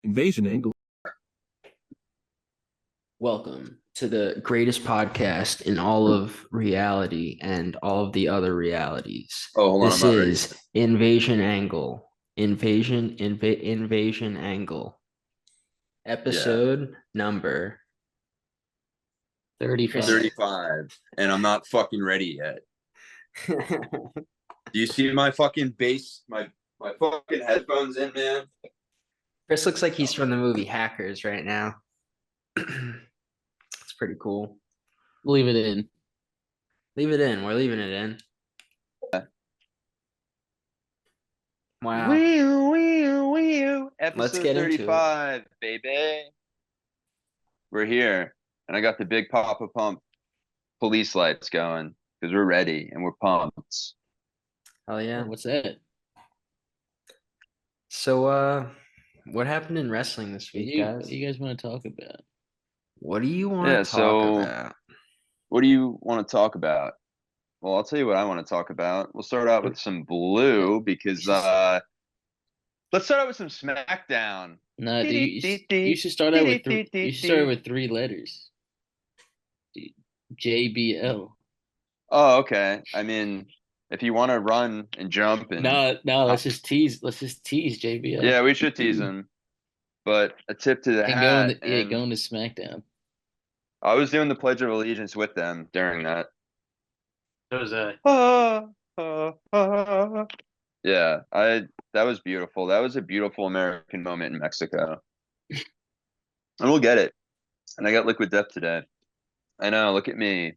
Invasion angle. Welcome to the greatest podcast in all of reality and all of the other realities. Oh, hold on, I'm This not ready. is Invasion Angle. Invasion Angle. Yeah, Episode number 35. 35, and I'm not fucking ready yet. Do you see my fucking bass, my fucking headphones in, man? Chris looks like he's from the movie Hackers right now. It's pretty cool. Leave it in. Leave it in. We're leaving it in. Wow. Episode Let's get into it. 35, baby. We're here, and I got the big Papa Pump police lights going because we're ready and we're pumped. Oh yeah. What's that? So what happened in wrestling this What do week, you, guys? what do you guys want to talk about? What do you want Yeah, to talk so about? what do you want to talk about? Well, I'll tell you what I want to talk about. We'll start out with some blue because let's start out with some SmackDown. No, you should start out with you should start with three letters. JBL. Oh, okay. I mean, if you want to run and jump and No, let's just tease. Let's just tease JBL. yeah, we should tease him. But a tip to the And hat, going to SmackDown. I was doing the Pledge of Allegiance with them during that. That was Yeah, that was beautiful. That was a beautiful American moment in Mexico. And we'll get it. And I got Liquid Death today. I know, look at me.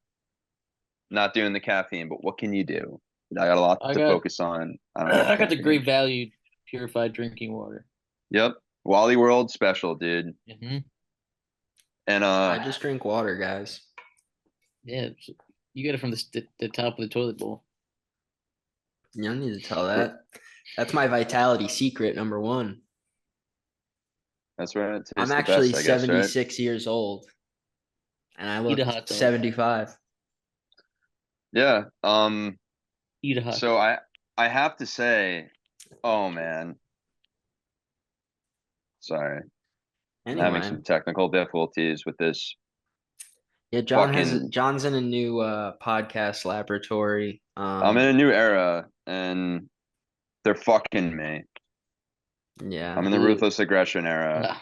Not doing the caffeine, but what can you do? I got a lot to focus on. I got the Great Value purified drinking water. Yep. Wally World special, dude. Mm-hmm. And I just drink water, guys. Yeah, you get it from the top of the toilet bowl. You don't need to tell that. That's my vitality secret, number one. That's right. I'm actually 76 years old, and I look 75. Yeah. Eat a hot So I have to say, oh man, sorry, I'm having some technical difficulties with this. Yeah, John's in a new podcast laboratory. I'm in a new era, and they're fucking me. Yeah, I'm in the ruthless aggression era.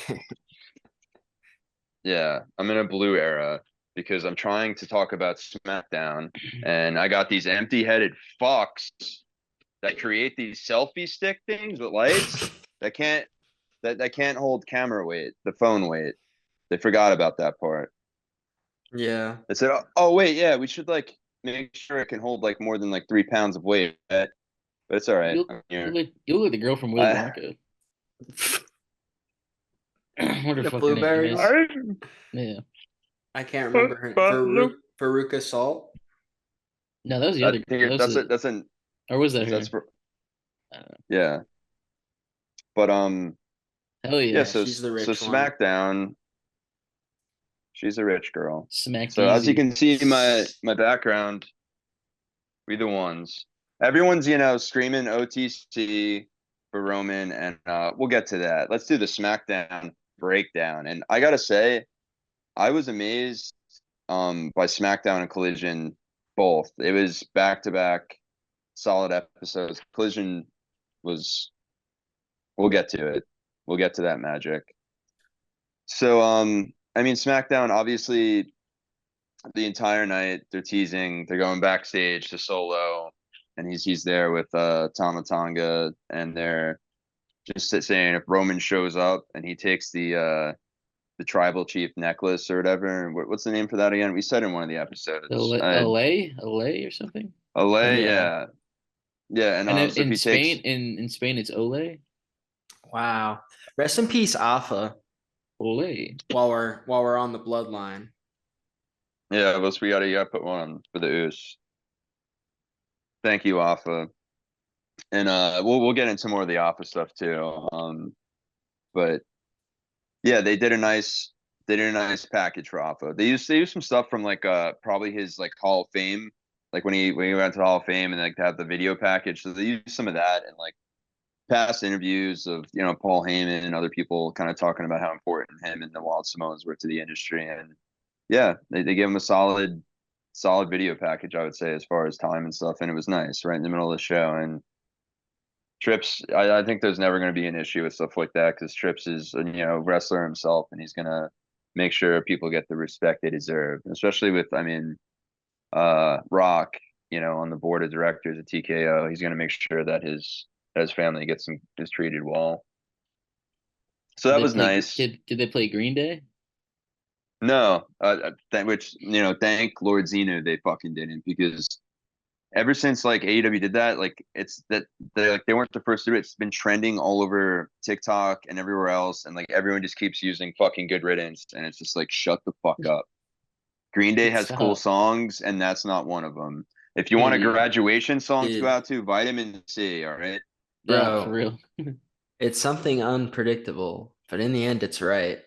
No. Yeah, I'm in a blue era because I'm trying to talk about SmackDown, and I got these empty-headed fucks that create these selfie stick things with lights that can't hold camera weight, the phone weight. They forgot about that part. Yeah. They said, "Oh wait, yeah, we should like make sure it can hold like more than like 3 pounds of weight." But it's all right. You'll look the girl from Willy Wonka. What the fucking blueberries. Yeah. I can't remember her. Veruca Salt. No, that was the other. Or was that her? I don't know. Yeah. But hell yeah. So she's the rich one. SmackDown. She's a rich girl. Smack so easy. As you can see my background, we the ones. Everyone's, screaming OTC for Roman, and we'll get to that. Let's do the SmackDown breakdown. And I gotta say, I was amazed by SmackDown and Collision both. It was back-to-back solid episodes. Collision was, we'll get to it. We'll get to that magic. So, I mean, SmackDown, obviously, the entire night, they're teasing. They're going backstage to Solo, and he's there with Tama Tonga, and they're just saying if Roman shows up and he takes the tribal chief necklace or whatever. What's the name for that again? We said in one of the episodes. Olay or something. Olay, yeah. And so in Spain, in Spain, it's Olay. Wow. Rest in peace, Alpha. Olay. While we're on the bloodline. Yeah, we gotta put one on for the Oos. Thank you, Alpha. And we'll get into more of the Alpha stuff too. But yeah, they did a nice package for Alpha. They used some stuff from like probably his like Hall of Fame, like when he went to the Hall of Fame, and like to have the video package. So they used some of that, and like past interviews of, Paul Heyman and other people kind of talking about how important him and the Wild Samoans were to the industry. And yeah, they gave him a solid video package, I would say, as far as time and stuff. And it was nice right in the middle of the show. And Trips, I think there's never going to be an issue with stuff like that because Trips is a wrestler himself, and he's gonna make sure people get the respect they deserve, especially with, Rock, on the board of directors at TKO. He's gonna make sure that his family is treated well. So that was nice. Did they play Green Day? No, which thank Lord Zeno they fucking didn't, because ever since like AEW did that, like it's that they weren't the first to do it. It's been trending all over TikTok and everywhere else, and like everyone just keeps using fucking Good Riddance, and it's just like shut the fuck up. Green Day has cool songs, and that's not one of them. If you want a graduation song to go out to, Vitamin C, all right? Bro, yeah, for real. It's something unpredictable, but in the end, it's right.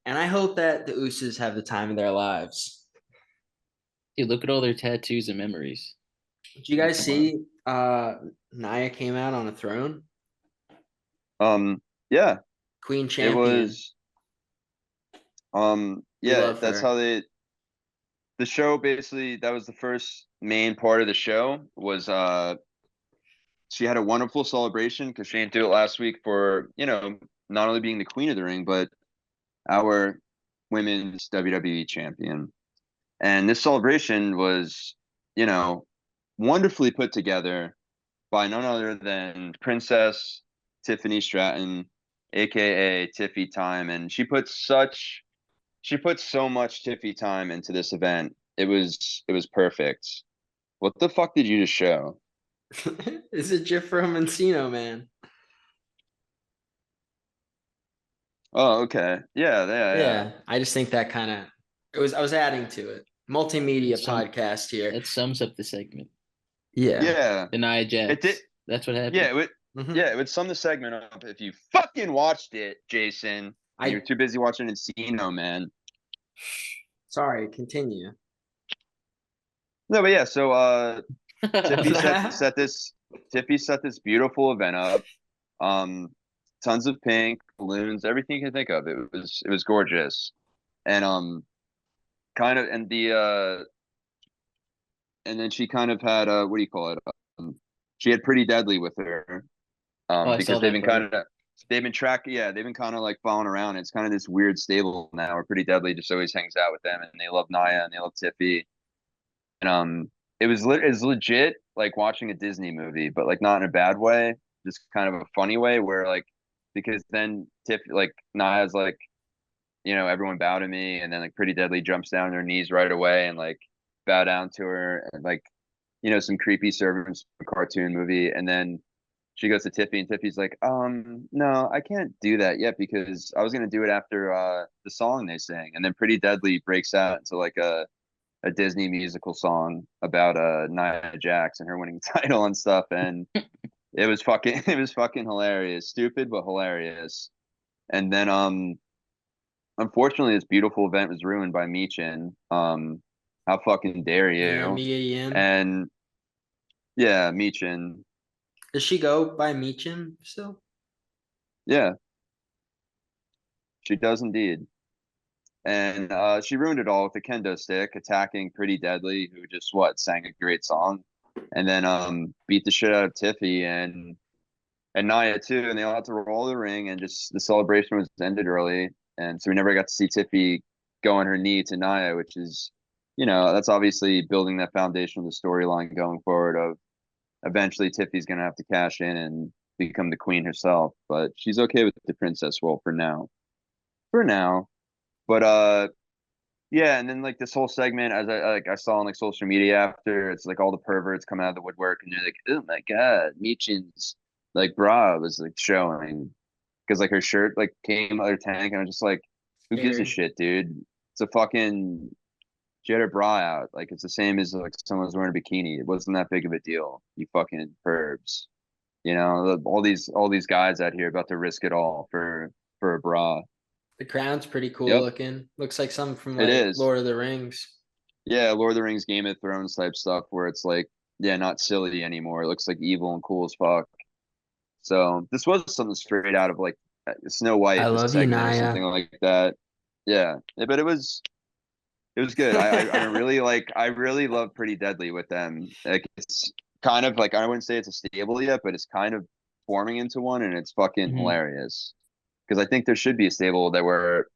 And I hope that the Usos have the time of their lives. Dude, look at all their tattoos and memories. Did you guys see Nia came out on a throne? Yeah. Queen champion. It was yeah, that's how the show basically, that was the first main part of the show was she had a wonderful celebration because she didn't do it last week for, not only being the queen of the ring, but our women's WWE champion. And this celebration was, wonderfully put together by none other than Princess Tiffany Stratton, aka Tiffy Time. And she put so much Tiffy time into this event. It was perfect. What the fuck did you just show? It's a GIF from Encino, man. Oh, okay. Yeah. I just think that kind of I was adding to it. Multimedia podcast here. That sums up the segment. Yeah. The Nia Jax. That's what happened. Yeah, it would sum the segment up if you fucking watched it, Jason. You're too busy watching Encino, man. Sorry, continue. No, but yeah, so Tiffy set this beautiful event up. Tons of pink balloons, everything you can think of. It was gorgeous. And kind of and then she kind of had what do you call it? She had Pretty Deadly with her. Because they've been kind of like following around. It's kind of this weird stable now where Pretty Deadly just always hangs out with them, and they love Nia and they love Tiffy. And it was legit like watching a Disney movie, but like not in a bad way, just kind of a funny way where like, because then Nia's like, everyone bow to me, and then like Pretty Deadly jumps down on her knees right away and like bow down to her, and like, some creepy servants cartoon movie, and then she goes to Tiffy, and Tiffy's like, no, I can't do that yet because I was gonna do it after the song they sang. And then Pretty Deadly breaks out into like a Disney musical song about Nia Jax and her winning the title and stuff. And it was fucking hilarious. Stupid but hilarious. And then unfortunately this beautiful event was ruined by Michin. How fucking dare you? Yeah, Mia Yim. And yeah, Michin. Does she go by Michin still? Yeah. She does indeed. And she ruined it all with the kendo stick, attacking Pretty Deadly, who just sang a great song, and then beat the shit out of Tiffy and Nia too, and they all had to roll the ring, and just the celebration was ended early, and so we never got to see Tiffy go on her knee to Nia, which is, that's obviously building that foundation of the storyline going forward of eventually Tiffy's gonna have to cash in and become the queen herself, but she's okay with the princess role for now. But yeah, and then like this whole segment, as I saw on like social media after, it's like all the perverts come out of the woodwork, and they're like, oh my god, Michin's like bra was like showing because like her shirt like came out of her tank, and I'm just like, who gives a shit, dude? It's a fucking, she had her bra out, like it's the same as like someone's wearing a bikini. It wasn't that big of a deal. You fucking pervs, all these guys out here about to risk it all for a bra. The crown's pretty cool looking. Looks like something from like Lord of the Rings. Yeah, Lord of the Rings, Game of Thrones type stuff where it's like, yeah, not silly anymore. It looks like evil and cool as fuck. So this was something straight out of like Snow White, I this love you, segment or something Naya. like that. Yeah, but it was good. I really I really love Pretty Deadly with them. Like it's kind of like I wouldn't say it's a stable yet, but it's kind of forming into one, and it's fucking Mhm. hilarious. Because I think there should be a stable that where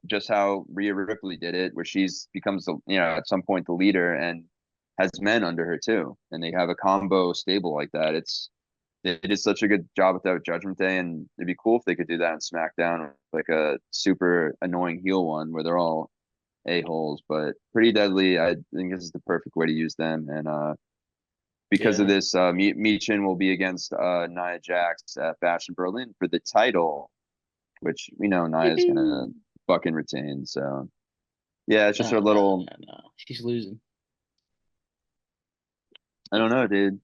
just how Rhea Ripley did it, where she's becomes the at some point the leader and has men under her too, and they have a combo stable like that. They did such a good job with that with Judgment Day, and it'd be cool if they could do that in SmackDown, like a super annoying heel one where they're all a-holes. But Pretty Deadly, I think this is the perfect way to use them. And because of Yeah. this, Michin will be against Nia Jax at Bash in Berlin for the title, which we know Nia's gonna fucking retain. So yeah, it's just No, her no, little. no, no. She's losing. I don't know, dude.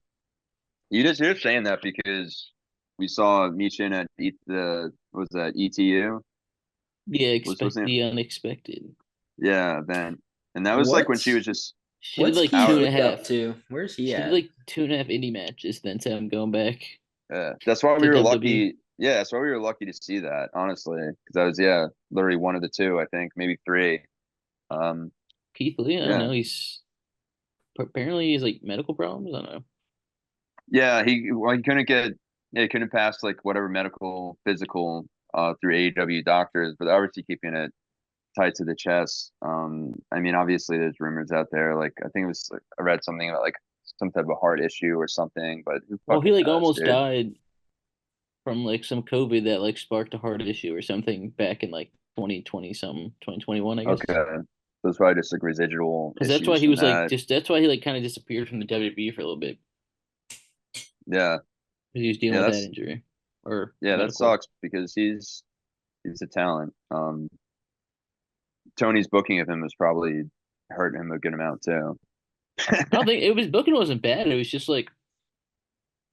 You're saying that because we saw Michin at the what was that ETU? Yeah, What's expect name? the unexpected. Yeah, then and that was like when she What? was just She did What's like Keith two and out. a Lee up half. to? Where's he She did at? like 2.5 indie matches, then said I'm going back That's why to we were WWE. lucky. Yeah, that's why we were lucky to see that, honestly, because I was literally one of the two, I think, maybe three. Um, Keith Lee, I don't yeah, know. He's like medical problems. I don't know. yeah. He couldn't get he couldn't pass like whatever medical physical through AEW doctors, but obviously keeping it tight to the chest. I mean, obviously there's rumors out there. Like I think it was like, I read something about like some type of heart issue or something, but who Well, he fucking like knows, almost dude? died from like some COVID that like sparked a heart issue or something back in like 2020 something, 2021, I guess. Okay, so it's probably just like residual Because that's why issues he from was like that. just that's why he like kind of disappeared from the WWE for a little bit Yeah, because he was dealing yeah, with that that's injury or yeah, that medical. sucks because he's a talent. Tony's booking of him was probably hurting him a good amount too. I don't think it was booking wasn't bad. It was just like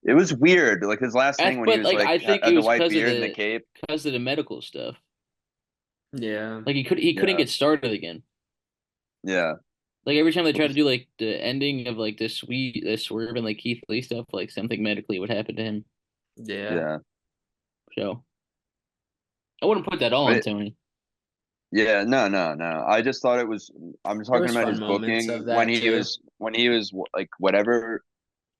It was weird, like his last thing when he but was like like I think it had the was white beard and the cape. because of the medical stuff. Yeah. Like he couldn't Yeah, get started again. yeah, Like every time they tried to do like the ending of like the swerve and like Keith Lee stuff, like something medically would happen to him. Yeah. yeah. So I wouldn't put that all But on Tony. yeah, no, no, no. I just thought it was. I'm There talking was about fun his moments booking of that too. when he was like whatever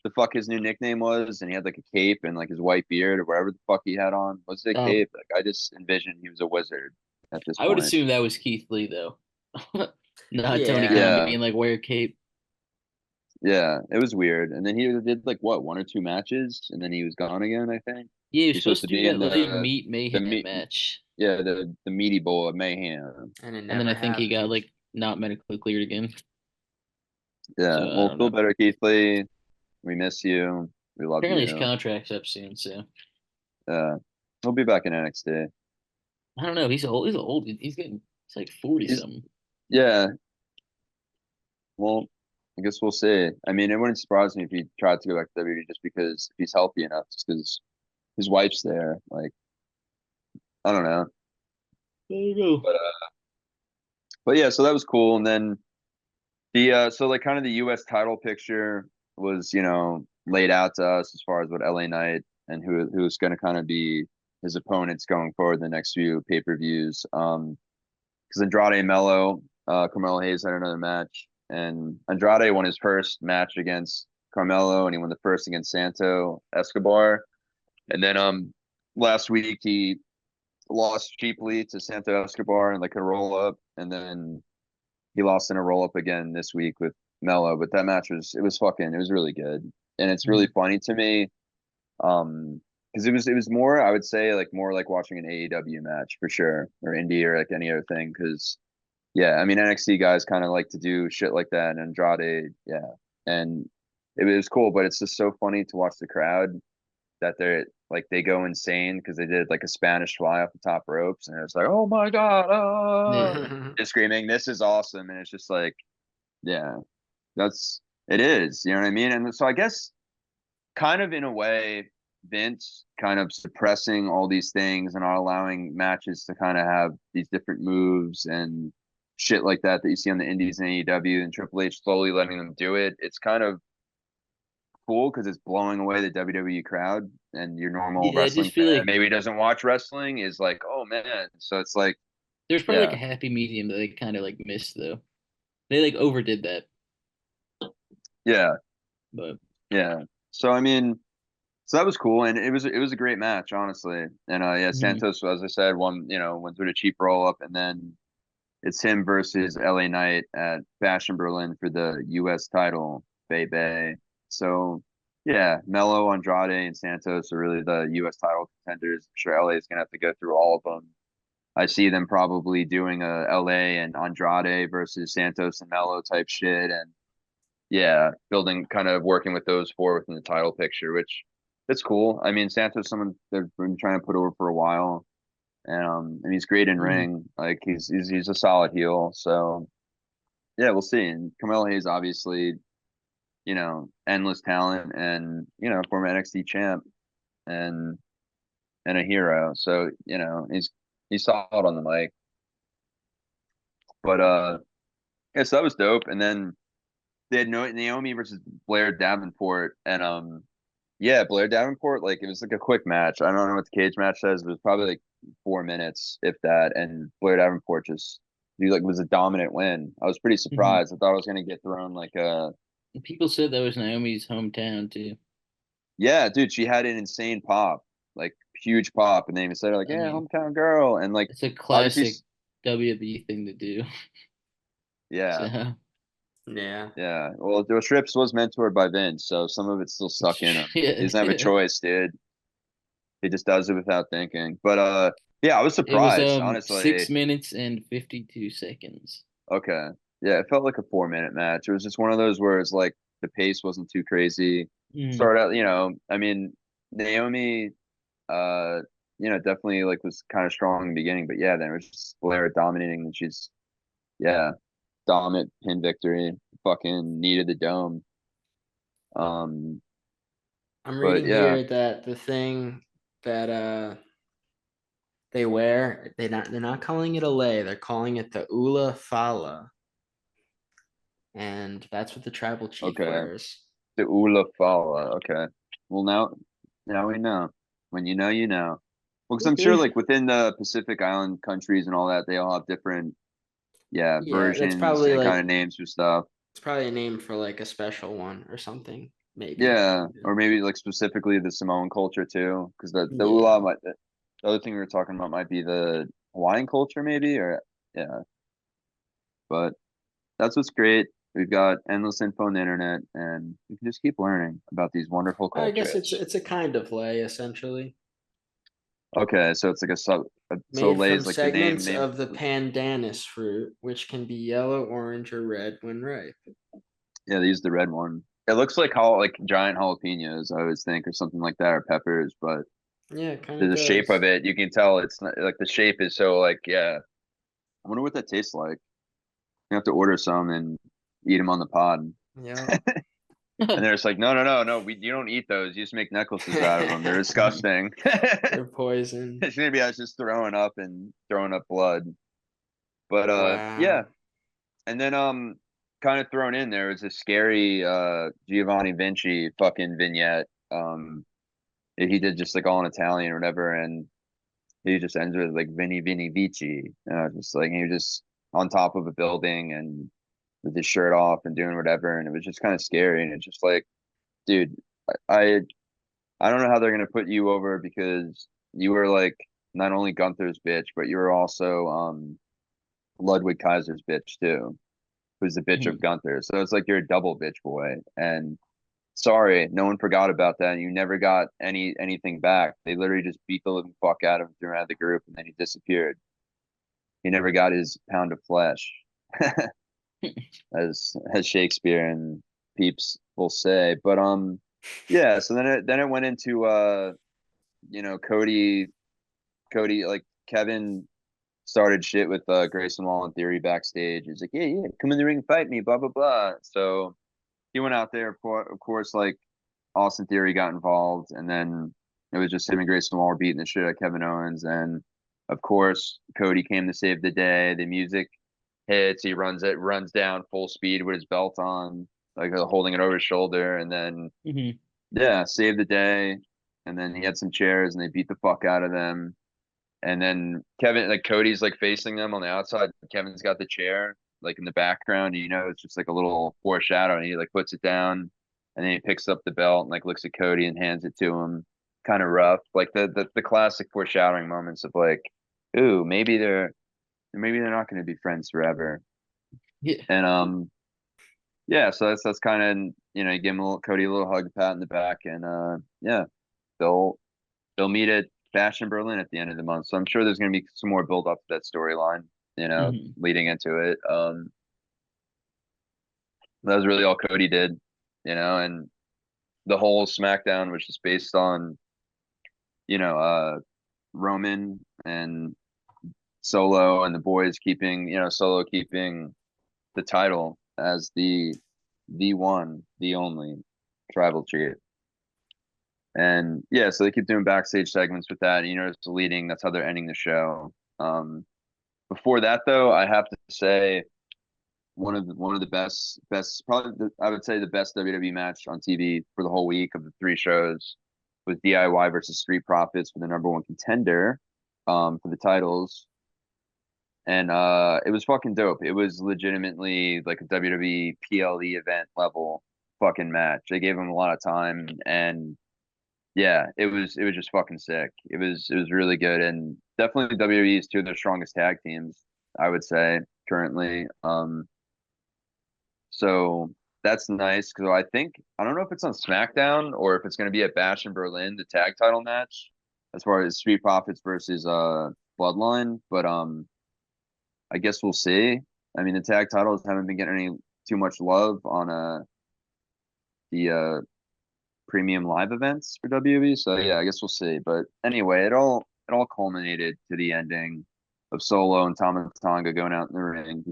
the fuck his new nickname was, and he had like a cape and like his white beard or whatever the fuck he had on. Was it a Um, cape? Like I just envisioned he was a wizard at this I would point. assume that was Keith Lee though, not Tony Yeah. Khan Yeah, being like wear a cape. yeah, it was weird. And then he did like what, one or two matches, and then he was gone again. I think Yeah, he was he's supposed supposed to to do be in that like meat the mayhem meat, match, yeah, the meaty bowl of mayhem. And it and then never I think he got happened. like not medically cleared again. Yeah, So I well, don't feel know. better, Keith Lee. We miss you. We love Apparently his you. contract's up soon, so He'll be back in NXT. I don't know. He's old. He's old. He's like 40 He's something. yeah. Well, I guess we'll see. I mean, it wouldn't surprise me if he tried to go back to WWE just because he's healthy enough, just because his wife's there. Like, I don't know, There you go. but but yeah, so that was cool. And then the so like kind of the U.S. title picture was laid out to us as far as what LA Knight and who's going to kind of be his opponents going forward the next few pay-per-views. Because Andrade and Carmelo Hayes had another match, and Andrade won his first match against Carmelo, and he won the first against Santo Escobar. And then last week he lost cheaply to Santo Escobar in like a roll up, and then he lost in a roll up again this week with Mello. But that match it was really good, and it's really Mhm. funny to me. Because it was more, I would say, like more like watching an AEW match for sure, or indie or like any other thing. Because yeah, I mean NXT guys kind of like to do shit like that, and Andrade, yeah, and it was cool. But it's just so funny to watch the crowd that they go insane because they did like a Spanish fly off the top ropes, and it's like, oh my god, just screaming, this is awesome, and it's just like, yeah, it is, you know what I mean? And so I guess kind of in a way, Vince kind of suppressing all these things and not allowing matches to kind of have these different moves and shit like that you see on the indies and AEW, and Triple H slowly letting them do it. It's kind of cool because it's blowing away the WWE crowd, and your normal Yeah, I wrestling just feel fan like maybe doesn't watch wrestling is like, oh man. So it's like, there's probably like yeah, a happy medium that they kind of like missed though. They like overdid that, yeah, but yeah. So I mean, so that was cool, and it was a great match, honestly. And yeah, mhm. Santos, as I said, went with a cheap roll up, and then it's him versus LA Knight at Bash in Berlin for the U.S. title, baby. So yeah, Melo, Andrade, and Santos are really the U.S. title contenders. I'm sure LA is gonna have to go through all of them. I see them probably doing a LA and Andrade versus Santos and Melo type shit, and yeah, building kind of working with those four within the title picture, which it's cool. I mean, Santos, someone they've been trying to put over for a while, and he's great in Mhm. ring. Like he's a solid heel. So yeah, we'll see. And Carmelo Hayes, obviously, endless talent, and former NXT champ, and a hero. So he's solid on the mic. But yeah, so that was dope. And then they had Naomi versus Blair Davenport, and yeah, Blair Davenport, like it was like a quick match. I don't know what the cage match says, but it was probably like 4 minutes, if that. And Blair Davenport just he like was a dominant win. I was pretty Mhm. surprised. I thought I was gonna get thrown like People said that was Naomi's hometown too. yeah, dude, she had an insane pop, like huge pop, and they even said like, I yeah, mean, hometown girl, and like it's a obviously, classic WB thing to do. yeah, So Yeah. yeah. Well, Joe Strips was mentored by Vince, so some of it's still stuck in him. He yeah, doesn't have a choice, dude. He just does it without thinking. But yeah, I was it was surprised, honestly. 6 minutes and 52 seconds. Okay. Yeah, it felt like a 4 minute match. It was just one of those where it's like the pace wasn't too crazy. Mm. Started out, I mean, Naomi, uh, definitely like was kind of strong in the beginning, but yeah, then it was just Blair dominating, and yeah, dominant pin victory. Fucking needed the dome. Um, I'm but reading yeah, here that the thing that they wear, they're not calling it a lei, they're calling it the Ula Fala. And that's what the tribal chief okay. wears. The Ula Fala. Okay. Well, now we know. When you know, you know. Well, because I'm sure, Okay. like within the Pacific Island countries and all that, they all have different, yeah, Yeah, that's versions probably and kind like of names for stuff. it's probably a name for like a special one or something, maybe. Yeah, or maybe like specifically the Samoan culture too, because the Yeah. Ula the other thing we were talking about might be the Hawaiian culture, maybe, or yeah. But that's what's great. We've got endless info on the internet, and we can just keep learning about these wonderful I guess it's cultures. it's a kind of lei essentially. Okay, so it's like so Made from Lay's like the segments name. of the pandanus fruit, which can be yellow, orange, or red when ripe. Yeah, they use the red one. It looks like giant jalapenos, I always think, or something like that, or peppers, but Yeah, it kind of the shape of does. it, you can tell it's not like the shape is so like, yeah. I wonder what that tastes like. You have to order some and eat them on the pod. Yeah. And they're just like, no, no, no, no, you don't eat those. You just make necklaces out of them. They're disgusting. They're poison. It's gonna be us just throwing up and throwing up blood. But yeah. Wow. And then kind of thrown in there is a scary Giovanni Vinci fucking vignette. He did just like all in Italian or whatever, and he just ends with like Vinny Vinny Vici. Just like he was just on top of a building and with his shirt off and doing whatever, and it was just kind of scary. And it's just like, dude, I I don't know how they're gonna put you over because you were like not only Gunther's bitch, but you were also Ludwig Kaiser's bitch too, who's the bitch of Mhm. Gunther. So it's like you're a double bitch boy. And sorry, no one forgot about that. And you never got anything back. They literally just beat the living fuck out of him, threw him out of the group, and then he disappeared. He never got his pound of flesh, as Shakespeare and peeps will say. But yeah. So then it went into Cody like Kevin started shit with Grayson Waller in Theory backstage. He's like, yeah, yeah, come in the ring and fight me, blah blah blah. So he went out there, of course, like Austin Theory got involved, and then it was just him and Grayson Waller beating the shit out of Kevin Owens, and of course Cody came to save the day. The music hits, he runs down full speed with his belt on, like holding it over his shoulder, and then Mhm. yeah, saved the day. And then he had some chairs and they beat the fuck out of them. And then Cody's like facing them on the outside. Kevin's got the chair like in the background. It's just like a little foreshadow. And he like puts it down, and then he picks up the belt and like looks at Cody and hands it to him. Kind of rough, like the classic foreshadowing moments of like, ooh, maybe they're not going to be friends forever. Yeah. And yeah, so that's kind of you give him Cody a little hug, pat in the back, and yeah, they'll meet at Bash in Berlin at the end of the month. So I'm sure there's going to be some more build up to that storyline, Mhm. leading into it. That was really all Cody did, and the whole SmackDown was just based on, Roman and Solo and the boys keeping, Solo keeping the title as the one, the only tribal chief. And yeah, so they keep doing backstage segments with that. It's leading. That's how they're ending the show. Before that, though, I have to say one of the best probably I would say the best WWE match on TV for the whole week of the three shows was DIY versus Street Profits for the number one contender for the titles. And it was fucking dope. It was legitimately like a WWE PLE event level fucking match. They gave him a lot of time, and yeah, it was just fucking sick. It was really good, and definitely WWE is two of their strongest tag teams, I would say, currently. So that's nice because I don't know if it's on SmackDown or if it's going to be at Bash in Berlin, the tag title match, as far as Street Profits versus Bloodline. But I guess we'll see. I mean, the tag titles haven't been getting any too much love on the premium live events for WWE. So yeah, I guess we'll see. But anyway, it all culminated to the ending of Solo and Tama Tonga going out in the ring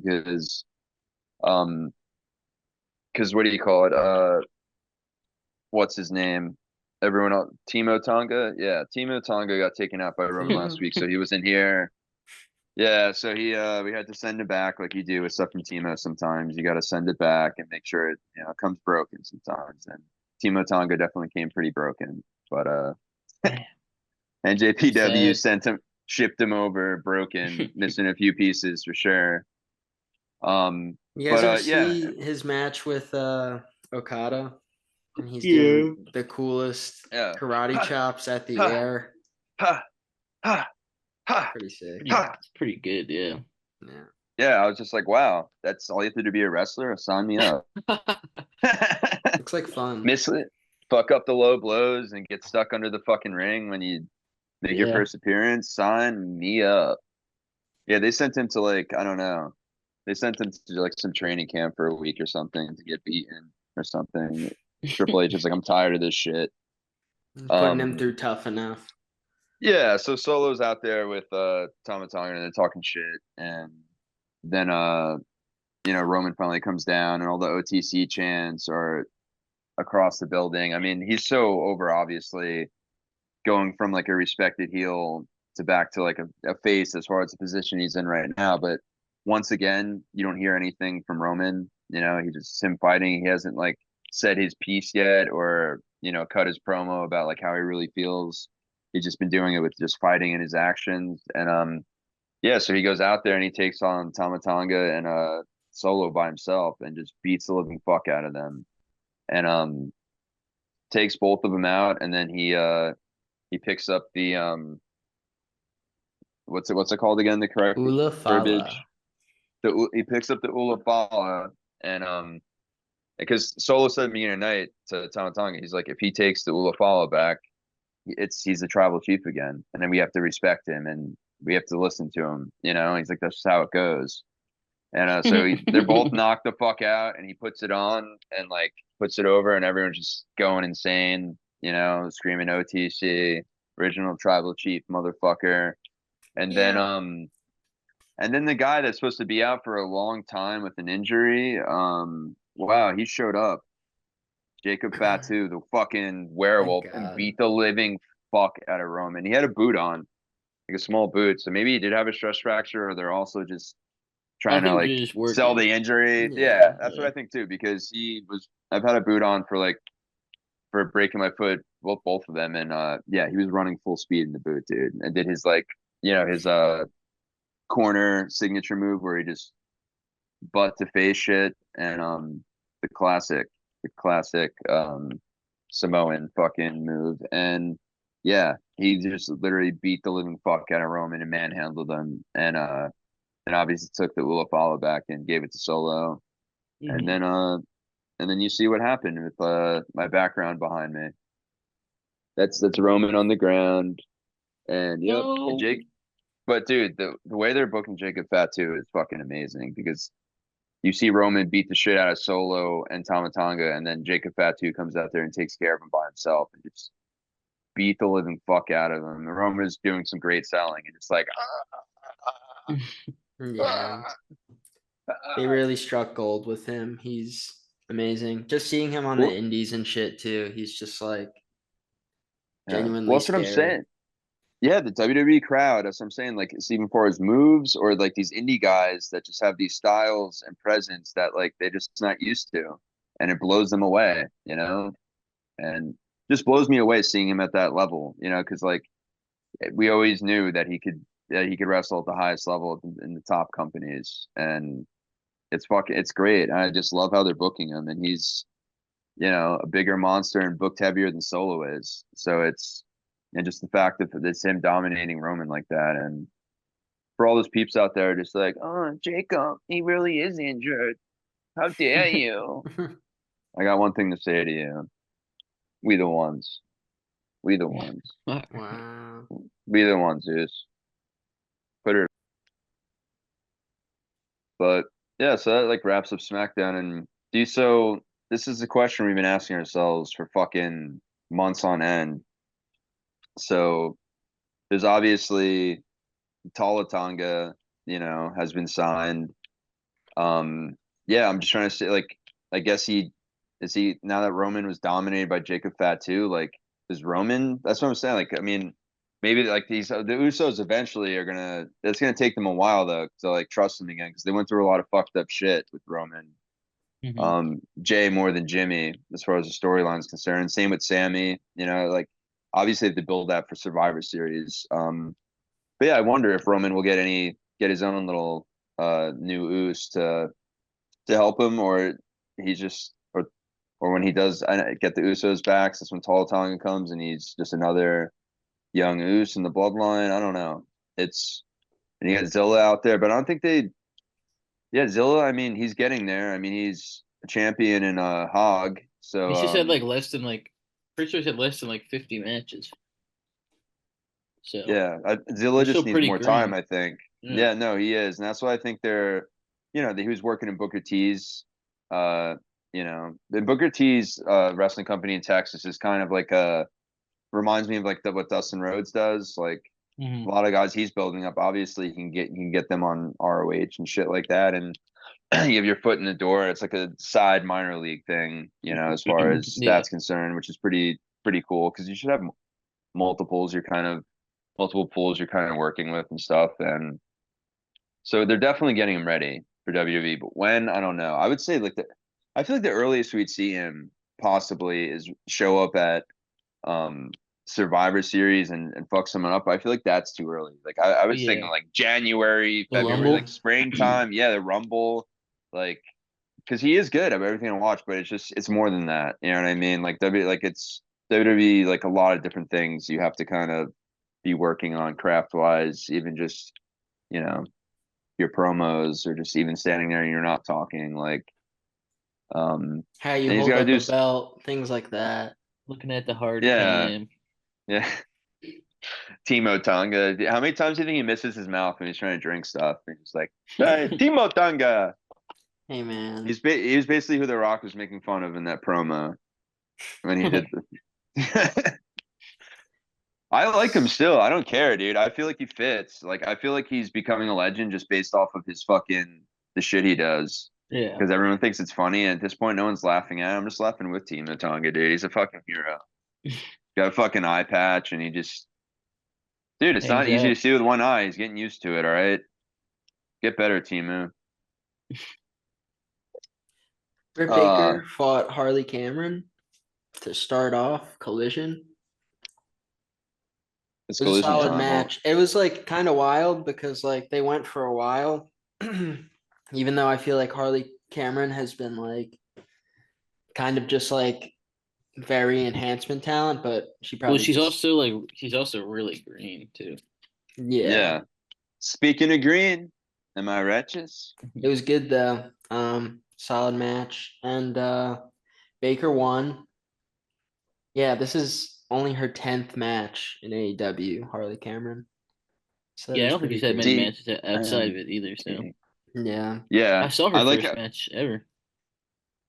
um because what do you call it? What's his name? Everyone else, Timo Tonga. Yeah, Timo Tonga got taken out by Roman last week, so he was in here. Yeah, so we had to send it back like you do with stuff from Timo sometimes. You got to send it back and make sure it comes broken sometimes. And Timo Tonga definitely came pretty broken, but Man, NJPW sad. shipped him over broken, missing a few pieces for sure. You guys But ever yeah, see his match with Okada? And he's Yeah. doing the coolest yeah. karate Ha, chops at the ha, air. ha, ha, ha, Pretty sick. Pretty, ha. pretty good. Yeah. Yeah. Yeah, I was just like, wow, that's all you have to do to be a wrestler? Sign me up. Looks like fun. Miss it, fuck up the low blows and get stuck under the fucking ring when you make your Yeah. first appearance. Sign me up. Yeah, they sent him to like, I don't know. They sent him to like some training camp for a week or something to get beaten or something. Triple H is like, I'm tired of this shit. Putting him Um, through tough enough. yeah, so Solo's out there with Tama Tonga and they're talking shit, and then Roman finally comes down and all the OTC chants are across the building. I mean, he's so over, obviously, going from like a respected heel to back to like a face as far as the position he's in right now. But once again, you don't hear anything from Roman. He just him fighting. He hasn't like said his piece yet or cut his promo about like how he really feels. He's just been doing it with just fighting in his actions. And yeah, so he goes out there and he takes on Tama Tonga and Solo by himself and just beats the living fuck out of them. And takes both of them out, and then he picks up the what's it called again? The correct Ula verbiage. Fala. He picks up the Ulafala, and because Solo said me tonight to Tama Tonga, he's like, if he takes the Ulafala back, he's the tribal chief again, and then we have to respect him and we have to listen to him. He's like, that's just how it goes. And they're both knocked the fuck out, and he puts it on and like puts it over, and everyone's just going insane, screaming OTC, original tribal chief motherfucker. And then Yeah. the guy that's supposed to be out for a long time with an injury, wow, he showed up. Jacob Fatu, the fucking Thank werewolf, and God. beat the living fuck out of Roman. He had a boot on, like a small boot. So maybe he did have a stress fracture, or they're also just I trying to think like they're just sell working. the injury. Yeah, Yeah. that's what Yeah. I think too, because I've had a boot on for like for breaking my foot, well, both of them, and yeah, he was running full speed in the boot, dude, and did his like, his corner signature move where he just butt to face shit, and the classic, the classic Samoan fucking move, and yeah, he just literally beat the living fuck out of Roman and manhandled him, and obviously took the Ula follow back and gave it to Solo, and Mhm. then you see what happened with my background behind me. That's Roman on the ground, and yep, and No. Jake. But dude, the way they're booking Jacob Fatu is fucking amazing because you see Roman beat the shit out of Solo and Tamatanga, and then Jacob Fatu comes out there and takes care of him by himself and just beat the living fuck out of him. And Roman is doing some great selling and it's like, Yeah, they really struck gold with him. He's amazing. Just seeing him on the well, indies and shit too. He's just like yeah. Well, genuinely that's what I'm scary. saying. Yeah, the WWE crowd, that's what I'm saying. Like, it's even for his moves or like these indie guys that just have these styles and presence that like they just not used to, and it blows them away, and just blows me away seeing him at that level, because like we always knew that he could wrestle at the highest level in the top companies, and it's great. I just love how they're booking him, and he's a bigger monster and booked heavier than Solo is. So and just the fact that it's him dominating Roman like that, and for all those peeps out there, just like, oh, Jacob, he really is injured. How dare you? I got one thing to say to you: we the ones, we the ones, Wow. we the ones, is put it. But yeah, so that like wraps up SmackDown, and do you so. This is the question we've been asking ourselves for fucking months on end. So there's obviously Tonga, has been signed. Um, yeah, I'm just trying to say, like, I guess he now that Roman was dominated by Jacob Fatu, like, is Roman? That's what I'm saying. Like, I mean, maybe like the Usos eventually are gonna. It's gonna take them a while though to like trust them again because they went through a lot of fucked up shit with Roman. Mhm. Jay more than Jimmy as far as the storyline is concerned. Same with Sammy. Like obviously they have to build that for Survivor Series. But yeah, I wonder if Roman will get his own little new Uso to help him, or he's just or when he does get the Usos back, that's when Tonga comes and he's just another young Uso in the bloodline. I don't know. And you got Zilla out there, but I don't think yeah, Zilla, I mean, he's getting there. I mean, he's a champion in Hog. So He's just had like less than like, pretty sure he's had less than like 50 matches. So yeah, Zilla he's just still needs pretty more time, green. I think. Yeah. Yeah, no, he is. And that's why I think he was working in Booker T's the Booker T's wrestling company in Texas is kind of like reminds me of like what Dustin Rhodes does. Like a Mhm. lot of guys he's building up, obviously you can get them on ROH and shit like that. And you have your foot in the door. It's like a side minor league thing, as far as Yeah. that's concerned, which is pretty cool because you should have multiples. You're kind of multiple pools you're kind of working with and stuff. And so they're definitely getting him ready for WWE. But when, I don't know. I would say I feel like the earliest we'd see him possibly is show up at um Survivor Series and fuck someone up. I feel like that's too early. Like I was thinking Yeah. like January, The February, like Rumble. springtime. Yeah, the Rumble, like because he is good at everything I watch, but it's more than that. You know what I mean? It's WWE, like a lot of different things you have to kind of be working on craft wise, even just you know your promos or just even standing there and you're not talking How you and he's hold got to up do a belt, things like that. Looking at the hard yeah, cam. yeah. Timo Tonga, how many times do you think he misses his mouth when he's trying to drink stuff and he's like, hey, Timo Tonga. Hey man. He was basically who The Rock was making fun of in that promo when he did the I like him still. I don't care, dude. I feel like he fits. Like I feel like he's becoming a legend just based off of his fucking the shit he does. Yeah. Because everyone thinks it's funny, and at this point, no one's laughing at him. I'm just laughing with Timo Tonga, dude. He's a fucking hero. Got a fucking eye patch, and dude, it's Hangs not easy to out. see with one eye. He's getting used to it. All right, get better, Timu. Britt Uh, Baker fought Harley Cameron. to start off, Collision. It's It was a collision solid time. match. It was like kind of wild because like they went for a while, even though I feel like Harley Cameron has been like kind of just like very enhancement talent, but she Well, probably she's just also like she's also really green too. yeah. Yeah. Speaking of green, am I righteous? It was good though. Solid match. And Baker won. Yeah, this is only her 10th match in AEW, Harley Cameron. So that Yeah, I was don't think pretty she's had many good. D matches outside of it either. So Yeah. I Yeah, saw I her like first it. match ever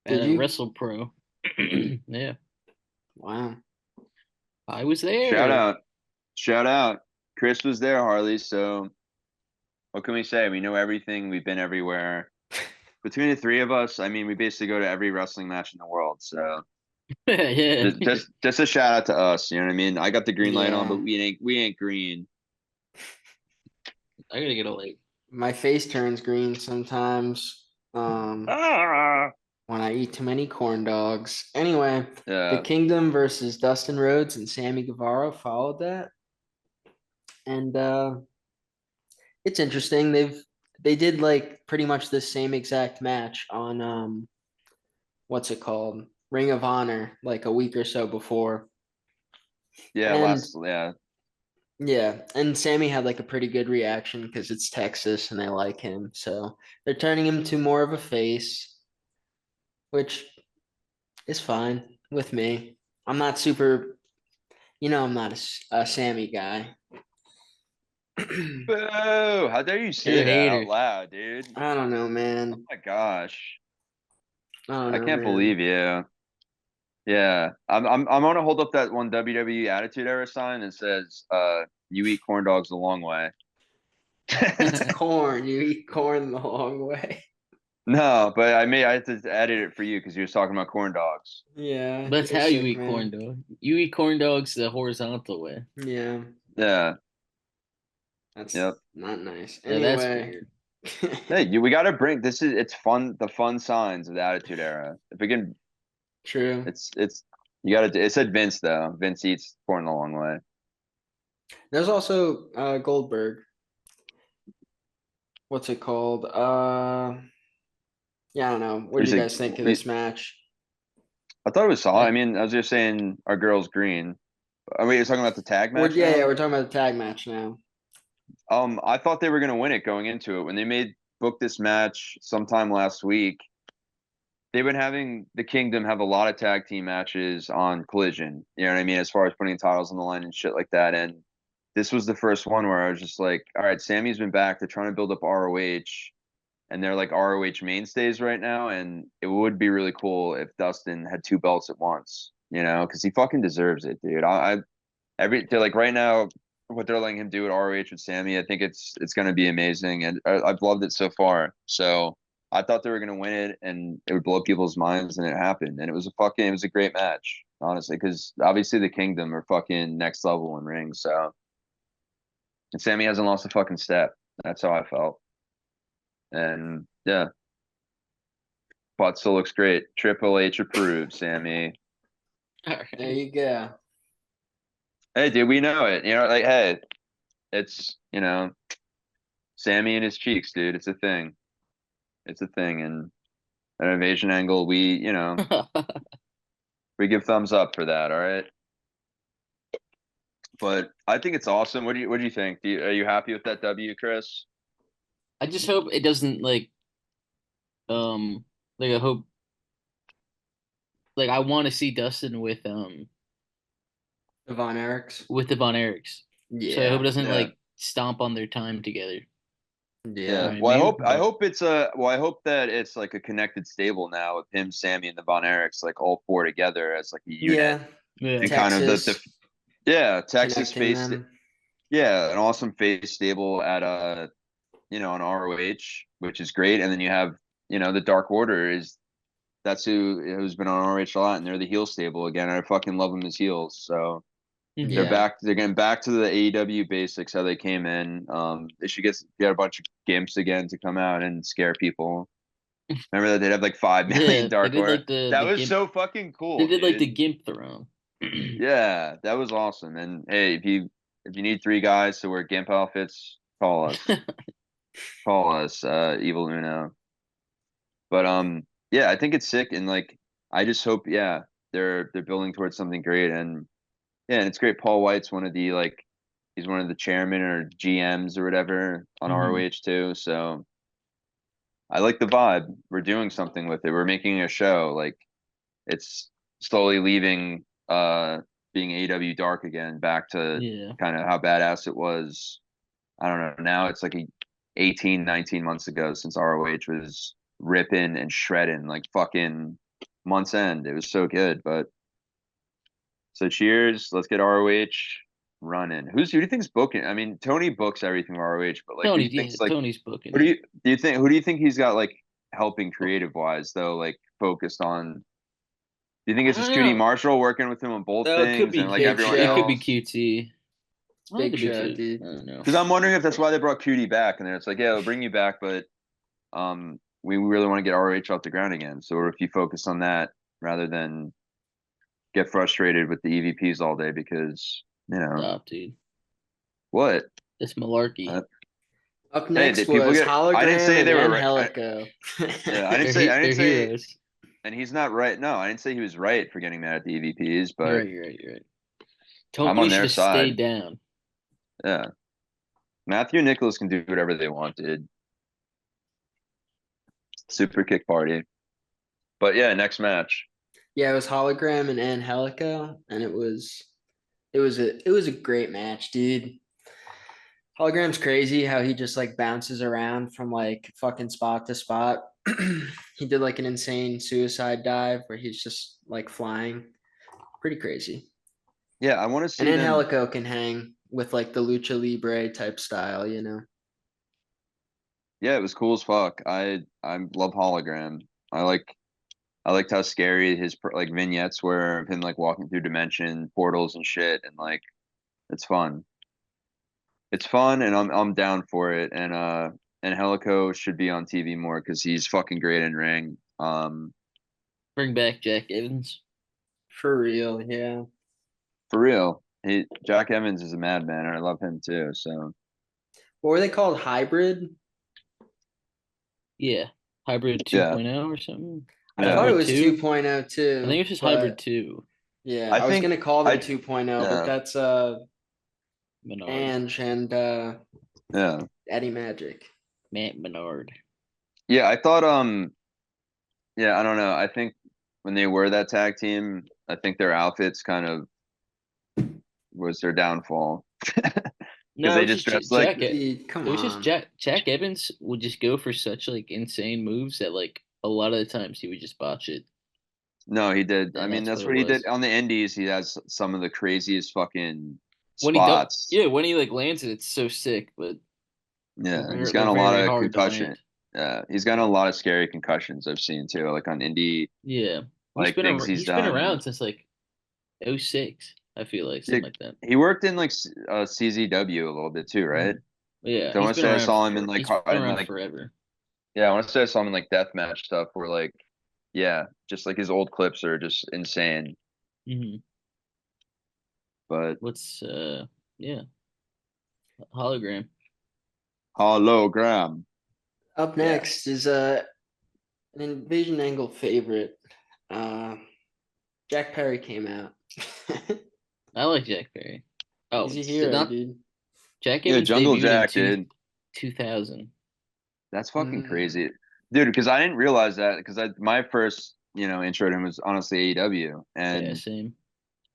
at Did a you? Wrestle Pro. Yeah, Wow. I was Shout there. out. Shout out. Chris was there, Harley. So what can we say? We know everything. We've been everywhere. Between the three of us, I mean, we basically go to every wrestling match in the world. So Yeah, just a shout out to us. You know what I mean? I got the green light on, but Yeah. we ain't green. I gotta get a like. My face turns green sometimes. Ah! When I eat too many corn dogs. Anyway, the Yeah. Kingdom versus Dustin Rhodes and Sammy Guevara followed that. And it's interesting. They did like pretty much the same exact match on what's it called? Ring of Honor, like a week or so before. Yeah. And Yeah. yeah, and Sammy had like a pretty good reaction because it's Texas and they like him. So they're turning him to more of a face, which is fine with me. I'm not super, I'm not a Sammy guy. I Boo! How dare you You're say a that out hater. loud, dude? don't know, Oh man. my gosh. I don't I know, can't man. believe you. Yeah. I'm gonna hold up that one WWE Attitude Era sign that says you eat corn dogs the long way. It's corn. You eat corn the long way. No, but I had to edit it for you because you was talking about corn dogs. Yeah, That's you're how you sick, eat corn man. dog. You eat corn dogs the horizontal way. Yeah, Yeah. that's Yep. not nice. Yeah, that's Anyway, weird. Hey, we gotta bring this is it's fun, the fun signs of the Attitude Era. If we can true. it's you gotta do it said Vince though. Vince eats corn the long way. There's also Goldberg. What's it called? Yeah, I don't know. What We do you say guys think of we this match? I thought it was solid. I I mean, I was just saying our girl's green. Are we talking about the tag match Yeah, now? we're talking about the tag match now. I thought they were gonna win it going into it. When they made book this match sometime last week, they've been having the Kingdom have a lot of tag team matches on Collision. You know what I mean? As far as putting titles on the line and shit like that. And this was the first one where I was just like, all right, Sammy's been back. They're trying to build up ROH, and they're like ROH mainstays right now. And it would be really cool if Dustin had two belts at once, you know, because he fucking deserves it, dude. They're like right now, what they're letting him do at ROH with Sammy, I think it's going to be amazing, and I've loved it so far. So I thought they were going to win it, and it would blow people's minds, and it happened, and it was a great match, honestly, because obviously the Kingdom are fucking next level in rings. So and Sammy hasn't lost a fucking step. That's how I felt, and yeah, but still looks great. Triple H approved, Sammy. all There right. you go. Hey, dude, we know it. You know, like, hey, it's Sammy and his cheeks, dude. It's a thing. It's a thing. And an invasion angle, we give thumbs up for that. All right. But I think it's awesome. What do you think? Are you happy with that W, Chris? I just hope it doesn't like I hope like I want to see Dustin Von Erichs. with the Von Erichs. So I hope it Yeah. doesn't Yeah. like stomp on their time together. Yeah. Yeah. Right, Well, maybe. I hope it's I hope that it's like a connected stable now with him, Sammy, and the Von Erichs, like all four together as like a unit. Yeah. Yeah. And kind of Texas Texas connecting face. them. Yeah, an awesome face stable at on ROH, which is great. And then you have, the Dark Order that's who's been on ROH a lot, and they're the heel stable again. I fucking love them as heels. So they're Mhm. Yeah. back. They're getting back to the AEW basics how they came in. They should get a bunch of gimps again to come out and scare people. Remember that they'd have like 5 million Yeah, they dark did horse. like the That the was gimp. so fucking They cool, did like the dude. gimp throne. Yeah, that was awesome. And hey, if you need 3 guys to wear gimp outfits, call us. Call us, Evil Uno. But yeah, I think it's sick, and like I just hope, yeah, they're building towards something great, and yeah, and it's great. Paul White's one of the like he's one of the chairman or GMs or whatever on Hmm. ROH too. So I like the vibe. We're doing something with it. We're making a show. Like it's slowly leaving being AW dark again, back to Yeah. kind of how badass it was. I don't know. Now it's like 18, 19 months ago since ROH was ripping and shredding like fucking month's end. It was so good. But so cheers. Let's get ROH running. Who do you think's booking? I mean, Tony books everything for ROH, but like who do Tony, you yeah, think's like Tony's booking who do it. you think he's got like helping creative wise though, like focused on, do you think I it's just don't QT know. Marshall working with him on both No, it could things be and like Big everyone it could Show. be else? QT. It's Well, it Big could be Show, two. I dude. don't know. Because I'm wondering if that's why they brought QT back, and then it's like, yeah, we'll bring you back, but we really want to get ROH off the ground again. So if you focus on that rather than get frustrated with the EVPs all day because, Stop, dude. what? It's malarkey. Uh, Up hey, next did people was get? I didn't Hologram say and they were right. Angelico. Yeah, I didn't They're say, heroes. and he's not right. No, I didn't say he was right for getting mad at the EVPs, You're but right. You're right. You're right. I'm Tony on should their have side. stayed down. Yeah, Matthew and Nicholas can do whatever they want, dude. Super kick party. But yeah, next match. Yeah, it was Hologram and Angelico, and it was a great match, dude. Hologram's crazy how he just like bounces around from like fucking spot to spot. He did like an insane suicide dive where he's just like flying. Pretty crazy. Yeah, I want to And see them. Angelico can hang with like the lucha libre type style, you know. Yeah, it was cool as fuck. I love hologram. I liked how scary his like vignettes were of him like walking through dimension portals and shit, and like it's fun. It's fun, and I'm down for it. And Helico should be on TV more because he's fucking great in ring. Bring back Jack Evans. For real, yeah. For real, Jack Evans is a madman, and I love him too. So What were they called? Hybrid? Yeah. Hybrid yeah, 2.0 or something. I yeah. thought it Hybrid was 2. 2.0 I think too, it's just Hybrid but 2. yeah, I I was think gonna call them I 2.0, but yeah that's Menard. Ange and yeah Eddie Magic. Matt Menard. yeah. I thought yeah, I don't know. I think when they were that tag team, I think their outfits kind of was their downfall because No, it they was just just dressed like Jack. Dude, come It was just on. Jack Evans would just go for such like insane moves that like a lot of the times he would just botch it, no, he did. I and mean, that's what that's it what he did was. on the Indies. He has some of the craziest fucking When he does, spots. yeah, when he like lands it, it's so sick, but Yeah, he's they're gotten a lot very of hard to concussion. land. Yeah, he's gotten a lot of scary concussions I've seen too, like on indie, Yeah, like things he's he's been done. around since like '06. I feel like Yeah, something like that. he worked in like CZW a little bit too, right? Mhm. Yeah, So I want to say I saw him in like he's been in around like forever. yeah, I want to say I saw him in like deathmatch stuff where like yeah, just like his old clips are just insane. Hmm. But What's yeah, hologram. hologram, Up next yes. is an Invasion Angle favorite. Uh Jack Perry came out. I like Jack Perry. Oh, He's a it's hero, not dude. Jack Yeah, Evans Jungle debuted in Jack, dude. 2000. That's fucking Mm, crazy, dude. Because I didn't realize that because my first intro to him was honestly AEW, Yeah, and same.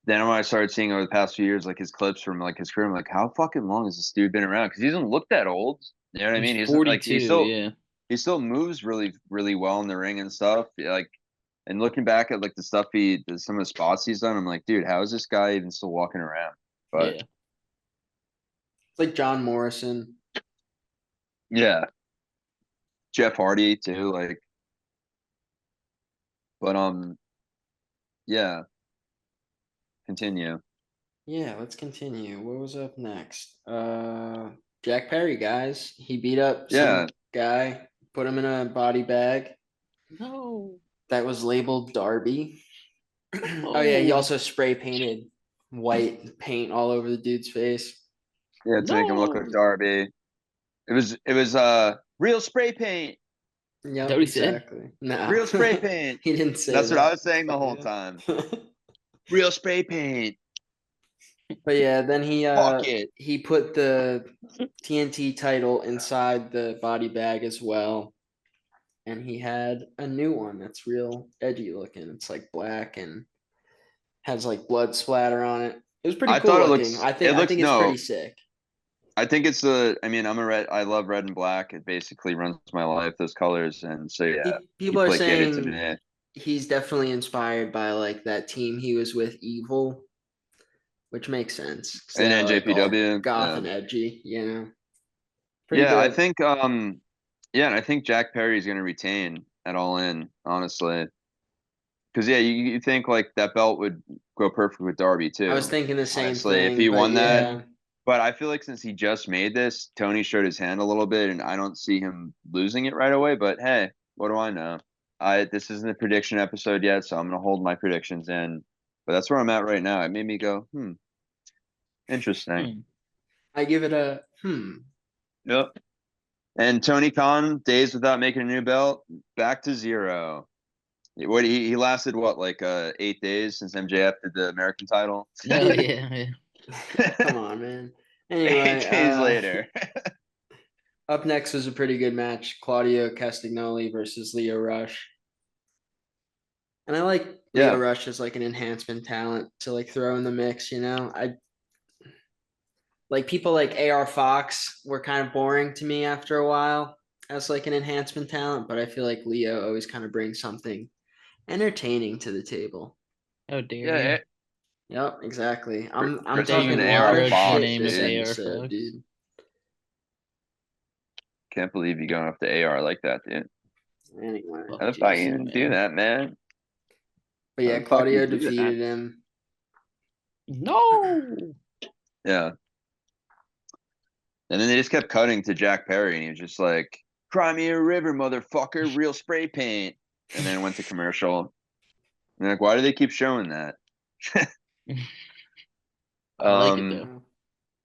then when I started seeing over the past few years like his clips from like his career, I'm like, how fucking long has this dude been around? Because he doesn't look that old. You know what I He's mean? He doesn't like 42. Yeah. he still moves really really well in the ring and stuff. Yeah, like and looking back at like the stuff some of the spots he's done, I'm like, dude, how is this guy even still walking around? But Yeah. it's like John Morrison. yeah, Jeff Hardy too. Like, but yeah, continue. Yeah, let's continue. What was up next? Jack Perry, guys. He beat up Yeah, some guy, put him in a body bag. No. that was labeled Darby. Oh yeah, he Oh. also spray painted white paint all over the dude's face. Yeah, to make him look like No. Darby. It was real spray paint. Is that Yep, what he said? exactly. No, Real spray paint. he didn't say That's what I that. was saying the whole Yeah. time. Real spray paint. But yeah, then Fuck it. he put the TNT title inside the body bag as well. And he had a new one that's real edgy looking. It's like black and has like blood splatter on it. It was pretty I cool thought it looking. looks it I looks think it's pretty no. sick. I think it's the I mean, I love red and black. It basically runs my life, those colors. And so yeah, you People are play get it to saying me. he's definitely inspired by like that team he was with, Evil, which makes sense because And they're like all NJPW. goth Yeah. and edgy, you know. Pretty Yeah, I good. think yeah, and I think Jack Perry's gonna retain at All In, honestly. Because yeah, you think like that belt would go perfect with Darby I was too. thinking the same Honestly, if thing, he but won that, yeah, but I feel like since he just made this, Tony showed his hand a little bit, and I don't see him losing it right away. But hey, what do I know? This isn't a prediction episode yet, so I'm gonna hold my predictions in. But that's where I'm at right now. It made me go, interesting. Hmm. I give it a Yep. And Tony Khan, days without making a new belt, back to zero. What he lasted what like 8 days since MJF did the American title. No, yeah, yeah. Come on, man. Eight Anyway, days later. up next was a pretty good match. Claudio Castagnoli versus Leo Rush. And I like Leo Yeah, Rush as like an enhancement talent to like throw in the mix, you know. I like people like AR Fox were kind of boring to me after a while as like an enhancement talent, but I feel like Leo always kind of brings something entertaining to the table. How dare yeah. you? Yep, exactly. I'm Christmas Saying and talking a Leo lot AR of Rush's Fox, shit name is this dude. AR episode, Fox. dude. Can't believe you going up to AR like that, dude. Anyway, Fuck How the fuck you Jason, gonna do man. that, man? but How yeah, the fuck you Claudio do that? defeated him. No. Yeah. And then they just kept cutting to Jack Perry, and he was just like, "Cry me a river, motherfucker, real spray paint." And then it went to commercial. And like, why do they keep showing that? I like it though. um,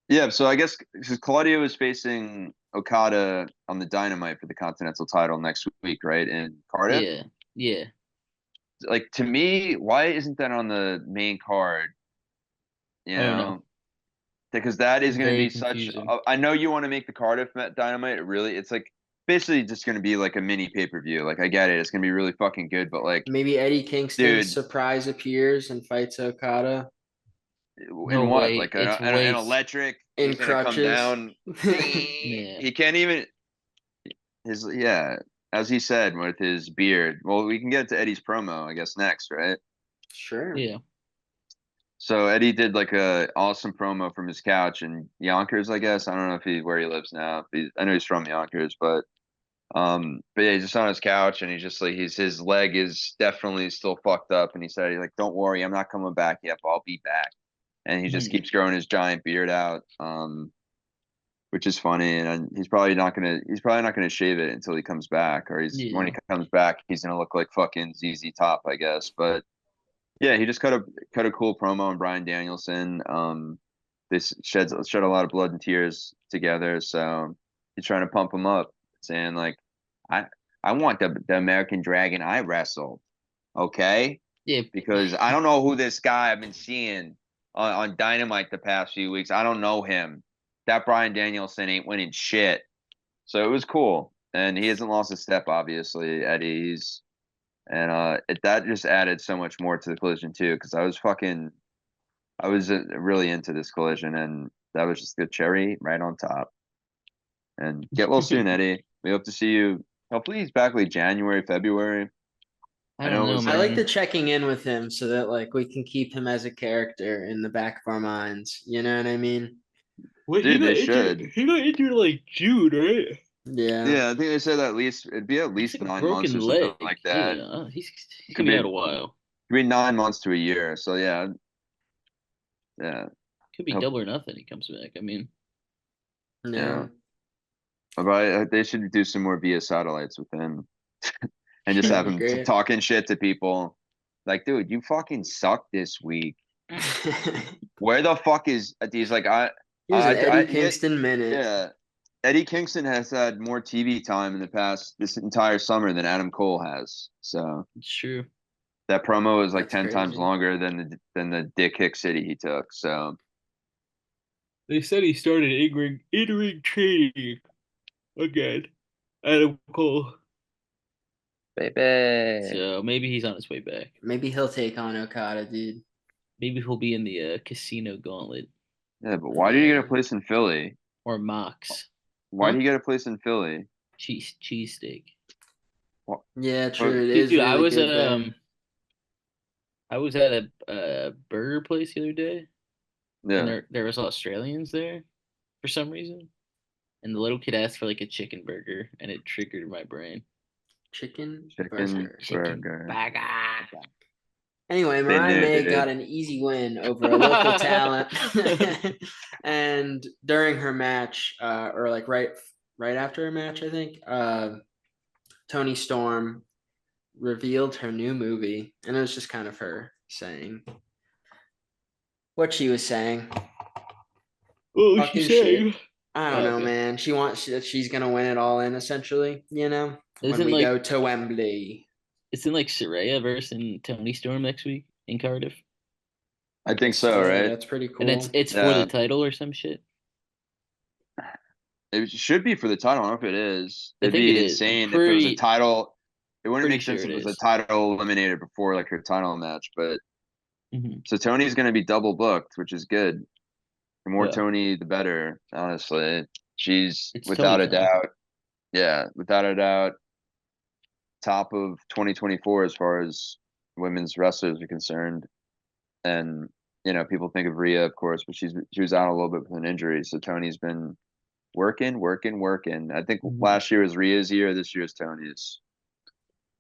yeah. So I guess because Claudio is facing Okada on the Dynamite for the Continental title next week, right? In Cardiff. Yeah, yeah. Like to me, why isn't that on the main card? You I don't know. know, because that is going to Very be such. confusing. I know you want to make the Cardiff Dynamite. It's like basically just going to be like a mini pay-per-view. Like I get it, it's going to be really fucking good, but like, Maybe Eddie Kingston dude, surprise appears and fights Okada in No what? way. Like It's an way. electric? in He's going to come crutches. down. Yeah. He can't even. His yeah, as he said with his beard. Well, we can get to Eddie's promo, I guess, next, right? Sure. Yeah. So Eddie did like a awesome promo from his couch in Yonkers, I guess. I don't know if he where he lives now. I know he's from Yonkers, but yeah, he's just on his couch and he's just like his leg is definitely still fucked up. And he said, he's like, "Don't worry, I'm not coming back yet, but I'll be back." And he just Hmm. keeps growing his giant beard out, which is funny. And he's probably not gonna shave it until he comes back, or he's when he Yeah. comes back, he's gonna look like fucking ZZ Top, I guess. But yeah, he just cut a cool promo on Brian Danielson. They shed a lot of blood and tears together, so he's trying to pump him up, saying like, "I I want the American Dragon I wrestled, okay? Yeah. Because I don't know who this guy I've been seeing on Dynamite the past few weeks. I don't know him. That Brian Danielson ain't winning shit." So it was cool, and he hasn't lost a step, obviously. Eddie's and that just added so much more to the collision too, because I was really into this collision, and that was just the cherry right on top. And get well soon, Eddie. We hope to see you. Hopefully, he's back like January, February. I I don't know it know, was I like, like the man. checking in with him so that like we can keep him as a character in the back of our minds. You know what I mean? Wait, dude, they should. he got injured like June, right? Yeah. Yeah, I think they said at least it'd be at It's least like a 9 months or broken something leg. like that. Yeah, he's Could gonna be be out a while. could be 9 months to a year. So yeah, yeah, Could be hope double or nothing. He comes back. I mean, yeah. Yeah. But they should do some more via satellites with him. and just have That'd be him great. talking shit to people. Like, dude, you fucking suck this week. Where the fuck is he's like Here's an Eddie he, Kingston minute. yeah. Eddie Kingston has had more TV time in the past this entire summer than Adam Cole has. So It's true. that promo is like That's 10 times crazy. longer than the Dick Hick City he took. So They said he started in-ring training again. Adam Cole. baby. So maybe he's on his way back. Maybe he'll take on Okada, dude. Maybe he'll be in the Casino Gauntlet Yeah, but why did you get a place in Philly? or Mox. Why do you get a place in Philly? Cheesesteak. Yeah, But true. It Dude, is really good there. I was at a burger place the other day, and yeah, there was Australians there for some reason, and the little kid asked for like a chicken burger, and it triggered my brain. Chicken chicken burger. Chicken burger. burger. Anyway, Been Mariah there, May got dude. an easy win over a local talent. And during her match, or like right after her match, I think, Tony Storm revealed her new movie, and it was just kind of her saying what she was saying. What was she Fucking saying? shit. I don't Oh, know, okay. man. She's gonna win it all in, essentially. When Isn't we like go to Wembley. isn't like Saraya versus Tony Storm next week in Cardiff, I think so, Sick. right? That's pretty and cool. it's for the Yeah, title or some shit. it should be for the title. I don't know if it is. I It'd think it be is. I'm insane if it was a pretty title. It wouldn't pretty make sure sense it if it was a is. title eliminated before like her title match. But Mm-hmm. so Tony's going to be double booked, which is good. The more Well, Tony, the better. Honestly, she's it's Tony without a time. doubt. Yeah, without a doubt, top of 2024 as far as women's wrestlers are concerned. And people think of Rhea, of course, but she was out a little bit with an injury. So Tony's been working, working, working. I think Mm-hmm. last year was Rhea's year. This year is Tony's.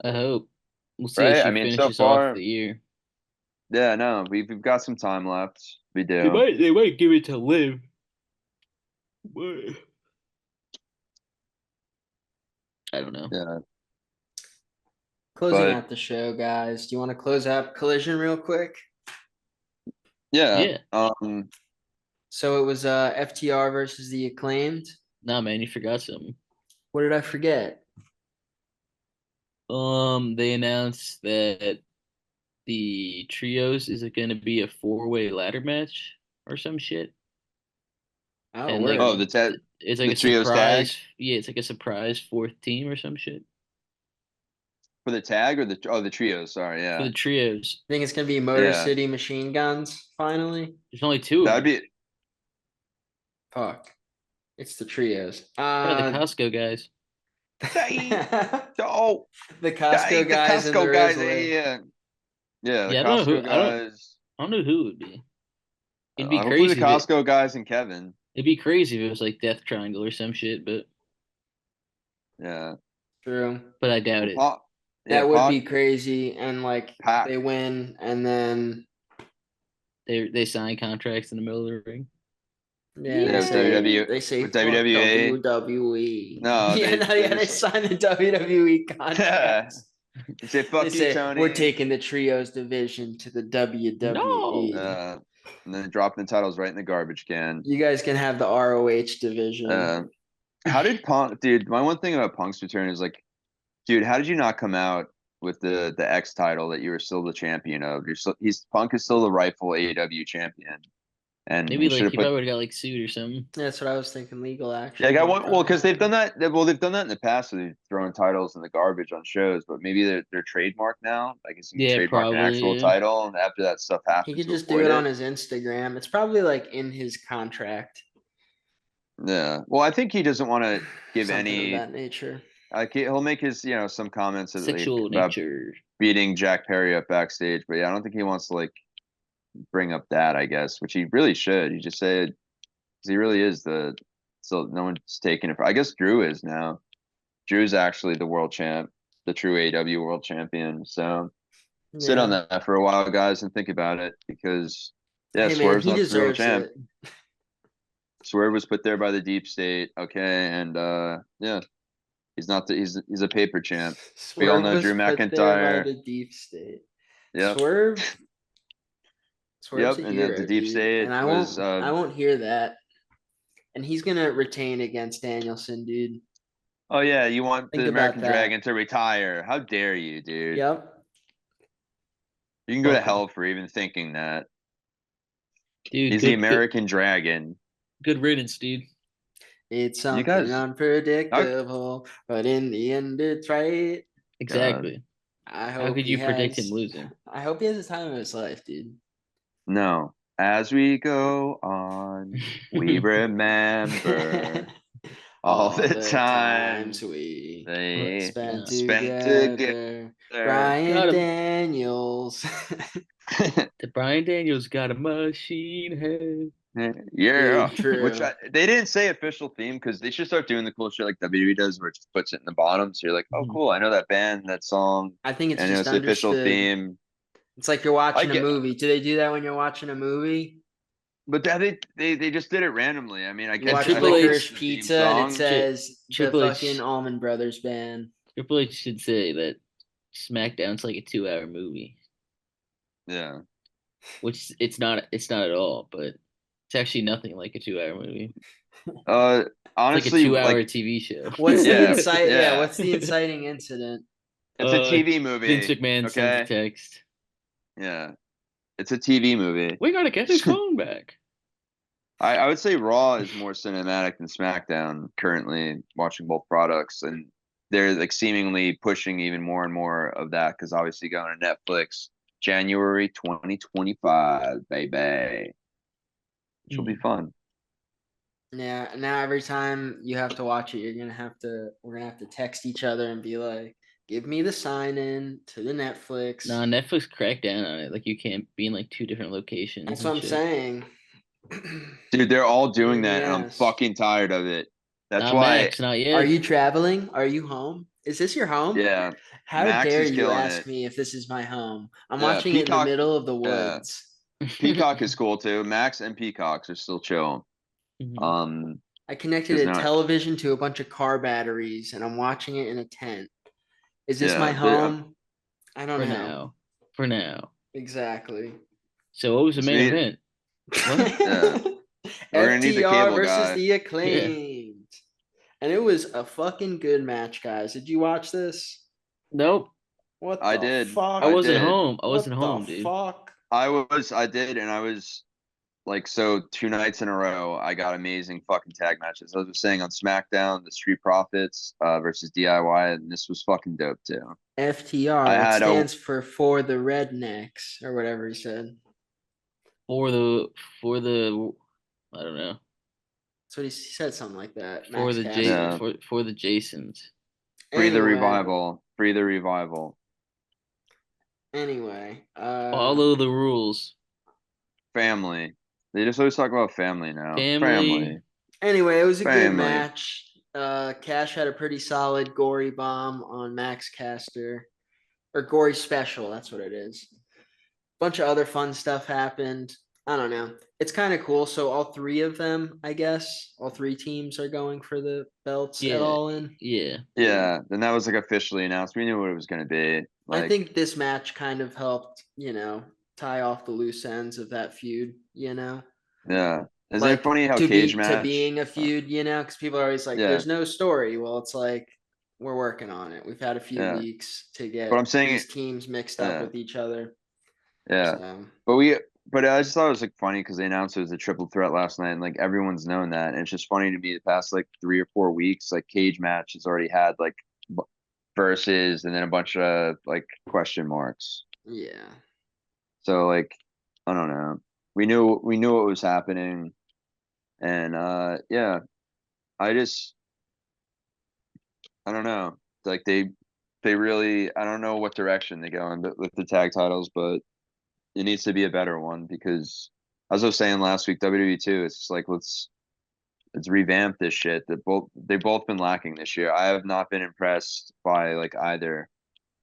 I hope we'll see if Right? I she mean, so finishes off far, the year. yeah, no, we've got some time left. We They do. might give it to Liv. But I don't know. Yeah, Closing but out the show, guys. Do you want to close out Collision real quick? yeah, Yeah. So it was FTR versus the Acclaimed. Nah, man, you forgot something. What did I forget? They announced that the trios is it going to be a four-way ladder match or some shit, Oh, and like oh, word. it's like the a trios tag surprise. Yeah, it's like a surprise fourth team or some shit for the tag or the trios. Sorry, for yeah, the trios. I think it's gonna be Motor yeah, City Machine Guns. Finally, There's only two of that'd them. be fuck. It's the trios. Yeah, the Costco guys. oh, The Costco the guys and the Costco guys, Rizzler. yeah, the Yeah, I don't know who. Costco guys. I don't know who it would be. It'd be Hopefully the crazy if it. Costco guys and Kevin. It'd be crazy if it was like Death Triangle or some shit, Yeah. True. but I doubt Well, it. Yeah, That would be crazy. And like Pac. they win, and then They sign contracts in the middle of the ring. yeah, Yeah, with WWE, they say with fuck WWE. WWE. No, Yeah, they no, they yeah, they just sign the WWE yeah. contracts. They say They fuck you, say we're Tony. taking the trios division to the No. WWE. And then dropping the titles right in the garbage can. You guys can have the ROH division. How did Punk, dude? My one thing about Punk's return is like, dude, how did you not come out with the X title that you were still the champion of? Punk is still the rightful AEW champion, and Maybe he should like have he put. probably would have got like sued or something. That's what I was thinking. Legal Yeah, action. well, because they've done that. They've done that in the past. So they've thrown titles in the garbage on shows, but maybe they're trademarked now. I guess you can Yeah, trademark an actual probably. Yeah. title, and after that stuff He happens could to just do avoid it on it. his Instagram. It's probably like in his contract. Yeah. Well, I think he doesn't want to give Something of any. that nature. Like he'll make his some comments like Sexual about nature. beating Jack Perry up backstage, but yeah, I don't think he wants to like bring up that. I guess, which he really should. He just said 'cause he really is the. So no one's taking it. I guess Drew is now. Drew's actually the world champ, the true AEW world champion. So sit on Yeah. that for a while, guys, and think about it because yeah, Hey man, Swerve's he not the real deserves champ. it. Swerve was put there by the deep state. Okay, and yeah. He's not he's a paper champ. We all Swerve know was Drew put there by McIntyre. the deep state. Yep. Swerve, Swerve's Yep. a And that the hero, deep dude, and state was I won't hear that. And he's gonna retain against Danielson, dude. oh yeah, you want Think the about American that. Dragon to retire. How dare you, dude? Yep. You can go to Fuck 'em. hell for even thinking that. Dude, He's the good American Dragon. good riddance, dude. It's You something guys, how unpredictable, but in the end, it's right. God, Exactly. I How hope could he you predict him has. losing? I hope he has the time of his life, dude. no. As we go on, we remember all All the the times times we they spent Yeah. spent together. together. Got Brian him. Daniels. The Brian Daniels got a machine head. Yeah, Dude, which true. they didn't say official theme because they should start doing the cool shit like WWE does, where it just puts it in the bottom. So you're like, oh, Mhm. cool, I know that band, that song, I think it's and I know just it's the official understood. theme. It's like you're I watching a get, movie. Do they do that when you're watching a movie? but they just did it randomly. I mean, I You're get And watching I think Triple it's Licorice the theme Pizza and it song. says the Triple fucking H Allman Brothers Band. Triple H should say that SmackDown's like a 2 hour movie, Yeah. which it's not at all, but it's actually nothing like a 2 hour movie. Uh, It's like a honestly, 2 hour like, TV show. What's the yeah, incite? Yeah, yeah, what's the inciting incident? it's a TV Vince movie. McMahon sends a Okay, text. yeah, it's a TV movie. We gotta get his phone back. I would say Raw is more cinematic than SmackDown currently watching both products, and they're like seemingly pushing even more and more of that because obviously going to Netflix January 2025, baby, which will be Mhm. fun. Yeah, now every time you have to watch it, we're gonna have to text each other and be like, give me the sign in to the Netflix. Nah, Netflix cracked down on it. Like you can't be in like two different locations That's and what I'm shit. saying. Dude, they're all Pain doing in the that, and I'm ass. fucking tired of it. That's Not why, Max, not Are yet. you traveling? Are you home? Is this your home? yeah, How Max dare is you killing ask it. me if this is my home? I'm Yeah, watching it in the Peacock, middle of the yeah, woods. Peacock is cool too. Max and Peacocks are still chill. Mhm. I connected Because a not, television to a bunch of car batteries and I'm watching it in a tent. Is this my yeah, home? I don't For know. now. For now. Exactly. So what was the it's main neat. event? What? Yeah, we're gonna need the FTR cable versus guy. the Yeah. acclaimed. And it was a fucking good match, guys. Did you watch this? Nope. What I the did, I fuck? I wasn't did, home. I wasn't What the home, dude. fuck? I did, and I was like, so 2 nights in a row, I got amazing fucking tag matches. I was just saying on SmackDown, the Street Profits versus DIY, and this was fucking dope too. I FTR. It had a stands for the rednecks or whatever he said. For the for the I don't know. So he said something like that. For Max the J yeah, Caster. for the Jasons. free the Anyway, revival, free the revival, anyway. Follow the rules. family. They just always talk about family now. Family. Family, Anyway, it was a good family. match. Cash had a pretty solid gory bomb on Max Caster. Or gory special, that's what it is. Bunch of other fun stuff happened. I don't know. It's kind of cool. So all three of them, I guess, all three teams are going for the belts at Yeah. all in. Yeah. Yeah, then that was like officially announced. We knew what it was gonna be. I Like, think this match kind of helped, tie off the loose ends of that feud. yeah. Isn't it Like funny how to cage be to match? being a feud, because people are always like, Yeah, there's no story. Well, it's like we're working on it. We've had a few yeah. weeks to But get I'm saying, these teams mixed up yeah, with each other. yeah. So But but I just thought it was like funny because they announced it was a triple threat last night, and like everyone's known that. And it's just funny to me the past like 3 or 4 weeks, like cage match has already had like verses and then a bunch of like question marks. yeah. So like, I don't know. We knew what was happening, and yeah, I just I don't know. Like they really I don't know what direction they go in with the tag titles, but it needs to be a better one because as I was saying last week, WWE too, it's just like let's revamp this shit. They've both been lacking this year. I have not been impressed by like either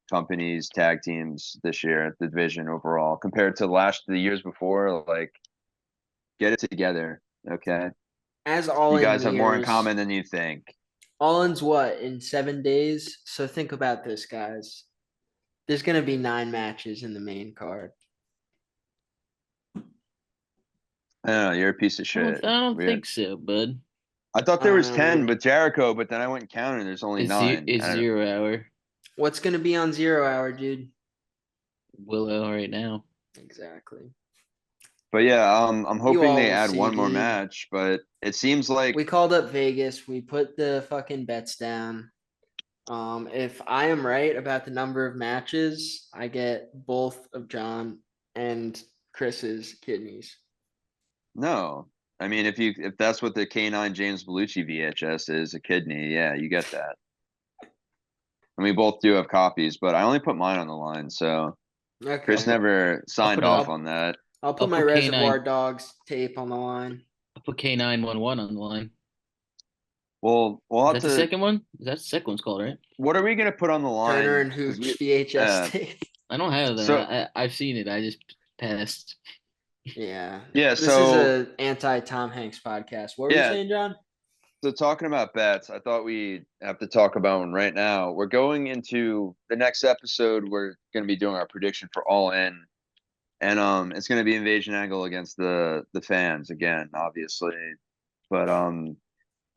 company's tag teams this year, the division overall, compared to the years before. Like, get it together, okay? As all You in guys have more in mirrors, common than you think. All-in's what, in 7 days? So think about this, guys. There's gonna be 9 matches in the main card. I don't know, you're a piece of shit. I don't Weird. think so, bud. I thought there was 10 Um, with Jericho, but then I went and counted. There's only nine. It's I don't, 0 hour. what's gonna be on 0 hour, dude? Willow right now. Exactly. but yeah, I'm You hoping all they will add see, one more dude. match, but it seems like We called up Vegas. We put the fucking bets down. If I am right about the number of matches, I get both of John and Chris's kidneys. no. I mean, if that's what the K9 James Belushi VHS is, a kidney, yeah, you get that. And we both do have copies, but I only put mine on the line, so Chris Okay. never signed put it off up. on that. I'll put I'll my put Reservoir K9. Dogs tape on the line. I'll put K911 on the line. Well, we'll Is have that the to. second one? That's the second one's called, right? What are we gonna put on the Turner line? and Because Hooch we, VHS tape. I don't have so that. I've seen it. I just passed. Yeah. yeah, This is so a anti Tom Hanks podcast. What were you yeah, saying, John? so talking about bets, I thought we have to talk about one right now. We're going into the next episode. We're gonna be doing our prediction for All In, and it's gonna be Invasion Angle against the fans again, obviously. But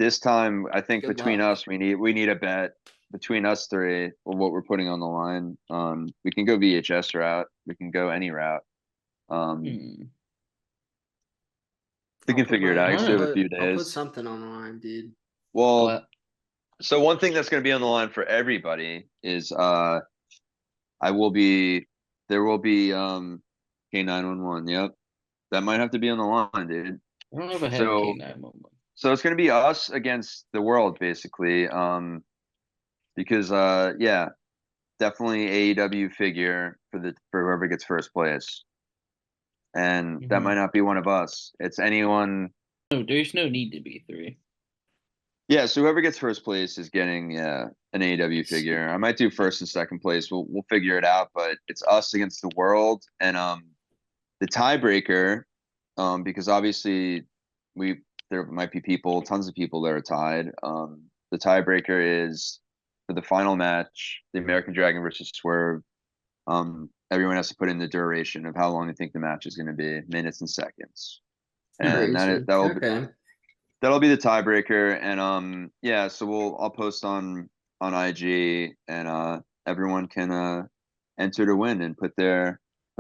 this time I think Good between luck. us we need a bet between us three or what we're putting on the line. We can go VHS route. We can go any route. Um, Hmm. we can figure it out. I I don't still have know. a few I'll put days. something on the line, dude. Well, Well, so one thing that's going to be on the line for everybody is I will be there will be K911. Yep. That might have to be on the line, dude. I don't know if I have So K911. so it's going to be us against the world basically because yeah, definitely AEW figure for whoever gets first place. And that Mm-hmm. might not be one of us. It's anyone. No, there's no need to be 3. Yeah, so whoever gets first place is getting an AEW figure. I might do first and second place. We'll figure it out, but it's us against the world and the tiebreaker because obviously we there might be tons of people that are tied. The tiebreaker is for the final match, the American Dragon versus Swerve. Everyone has to put in the duration of how long they think the match is going to be, minutes and seconds. And Crazy. that'll be Okay. that'll be the tiebreaker. And yeah, so I'll post on IG and everyone can enter to win and put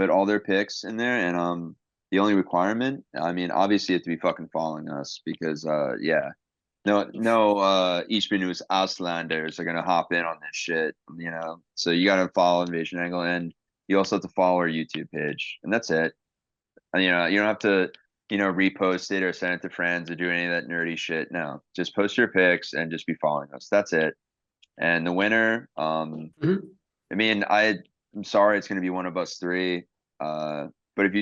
all their picks in there. And the only requirement, I mean, obviously you have to be fucking following us because yeah. No Ishbinus Auslanders are gonna hop in on this shit, you know. So you gotta follow Invasion Angle and you also have to follow our YouTube page. And that's it. And you don't have to, repost it or send it to friends or do any of that nerdy shit. No. Just post your pics and just be following us. That's it. And the winner, Mhm. I mean, I'm sorry it's gonna be one of us three. But if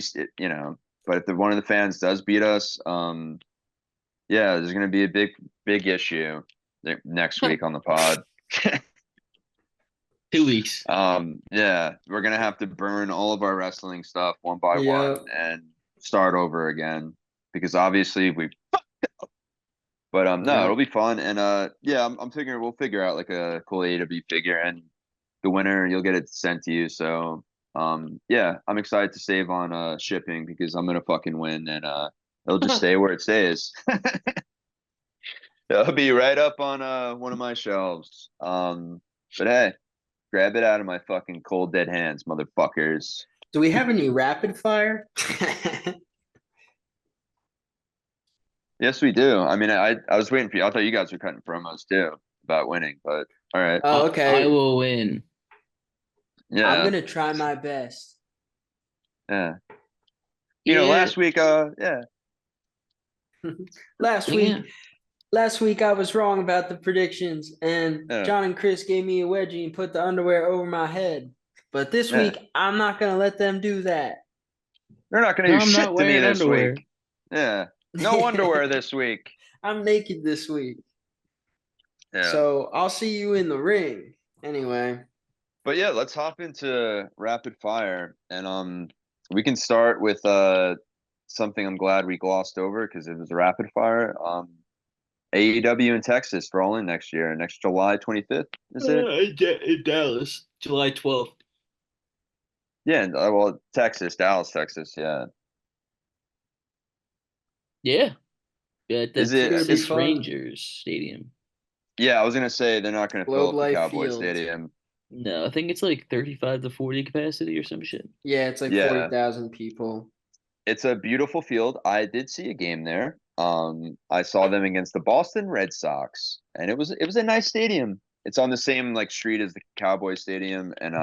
but if one of the fans does beat us, yeah, there's gonna be a big issue next week on the pod. 2 weeks. Yeah, we're gonna have to burn all of our wrestling stuff one by one Yep. and start over again because obviously but no, it'll Yep. be fun and yeah, I'm figuring we'll figure out like a cool A to B figure and the winner you'll get it sent to you. So yeah, I'm excited to save on shipping because I'm gonna fucking win and it'll just stay where it stays. It'll be right up on one of my shelves. But hey, grab it out of my fucking cold dead hands, motherfuckers. Do we have any rapid fire? Yes, we do. I mean, I was waiting for you. I thought you guys were cutting promos too about winning, but all right. Oh, I okay. will win. I'm Yeah, gonna try my best. yeah. Yeah, Last week, yeah, Last yeah. week, last week I was wrong about the predictions, and yeah, John and Chris gave me a wedgie and put the underwear over my head. But this yeah. week, I'm not gonna let them do that. They're not gonna No, do I'm not shit to me wearing this underwear. week. Yeah, no underwear this week. I'm naked this week. Yeah, So I'll see you in the ring. Anyway. but yeah, let's hop into rapid fire, and we can start with something I'm glad we glossed over because it was rapid fire. AEW in Texas for All In next year, next July 25th, is it? In Dallas, July 12th. Yeah, well, Texas, Dallas, Texas, yeah. Yeah. At the Is It's it? gonna be Texas fun. Rangers Stadium. Yeah, I was gonna say they're not gonna fill Globe up the Life Cowboy Field. Stadium. No, I think it's like 35 to 40 capacity or some shit. Yeah, it's like Yeah, 40,000 people. it's a beautiful field. I did see a game there. I saw them against the Boston Red Sox, and it was a nice stadium. It's on the same like street as the Cowboy Stadium, and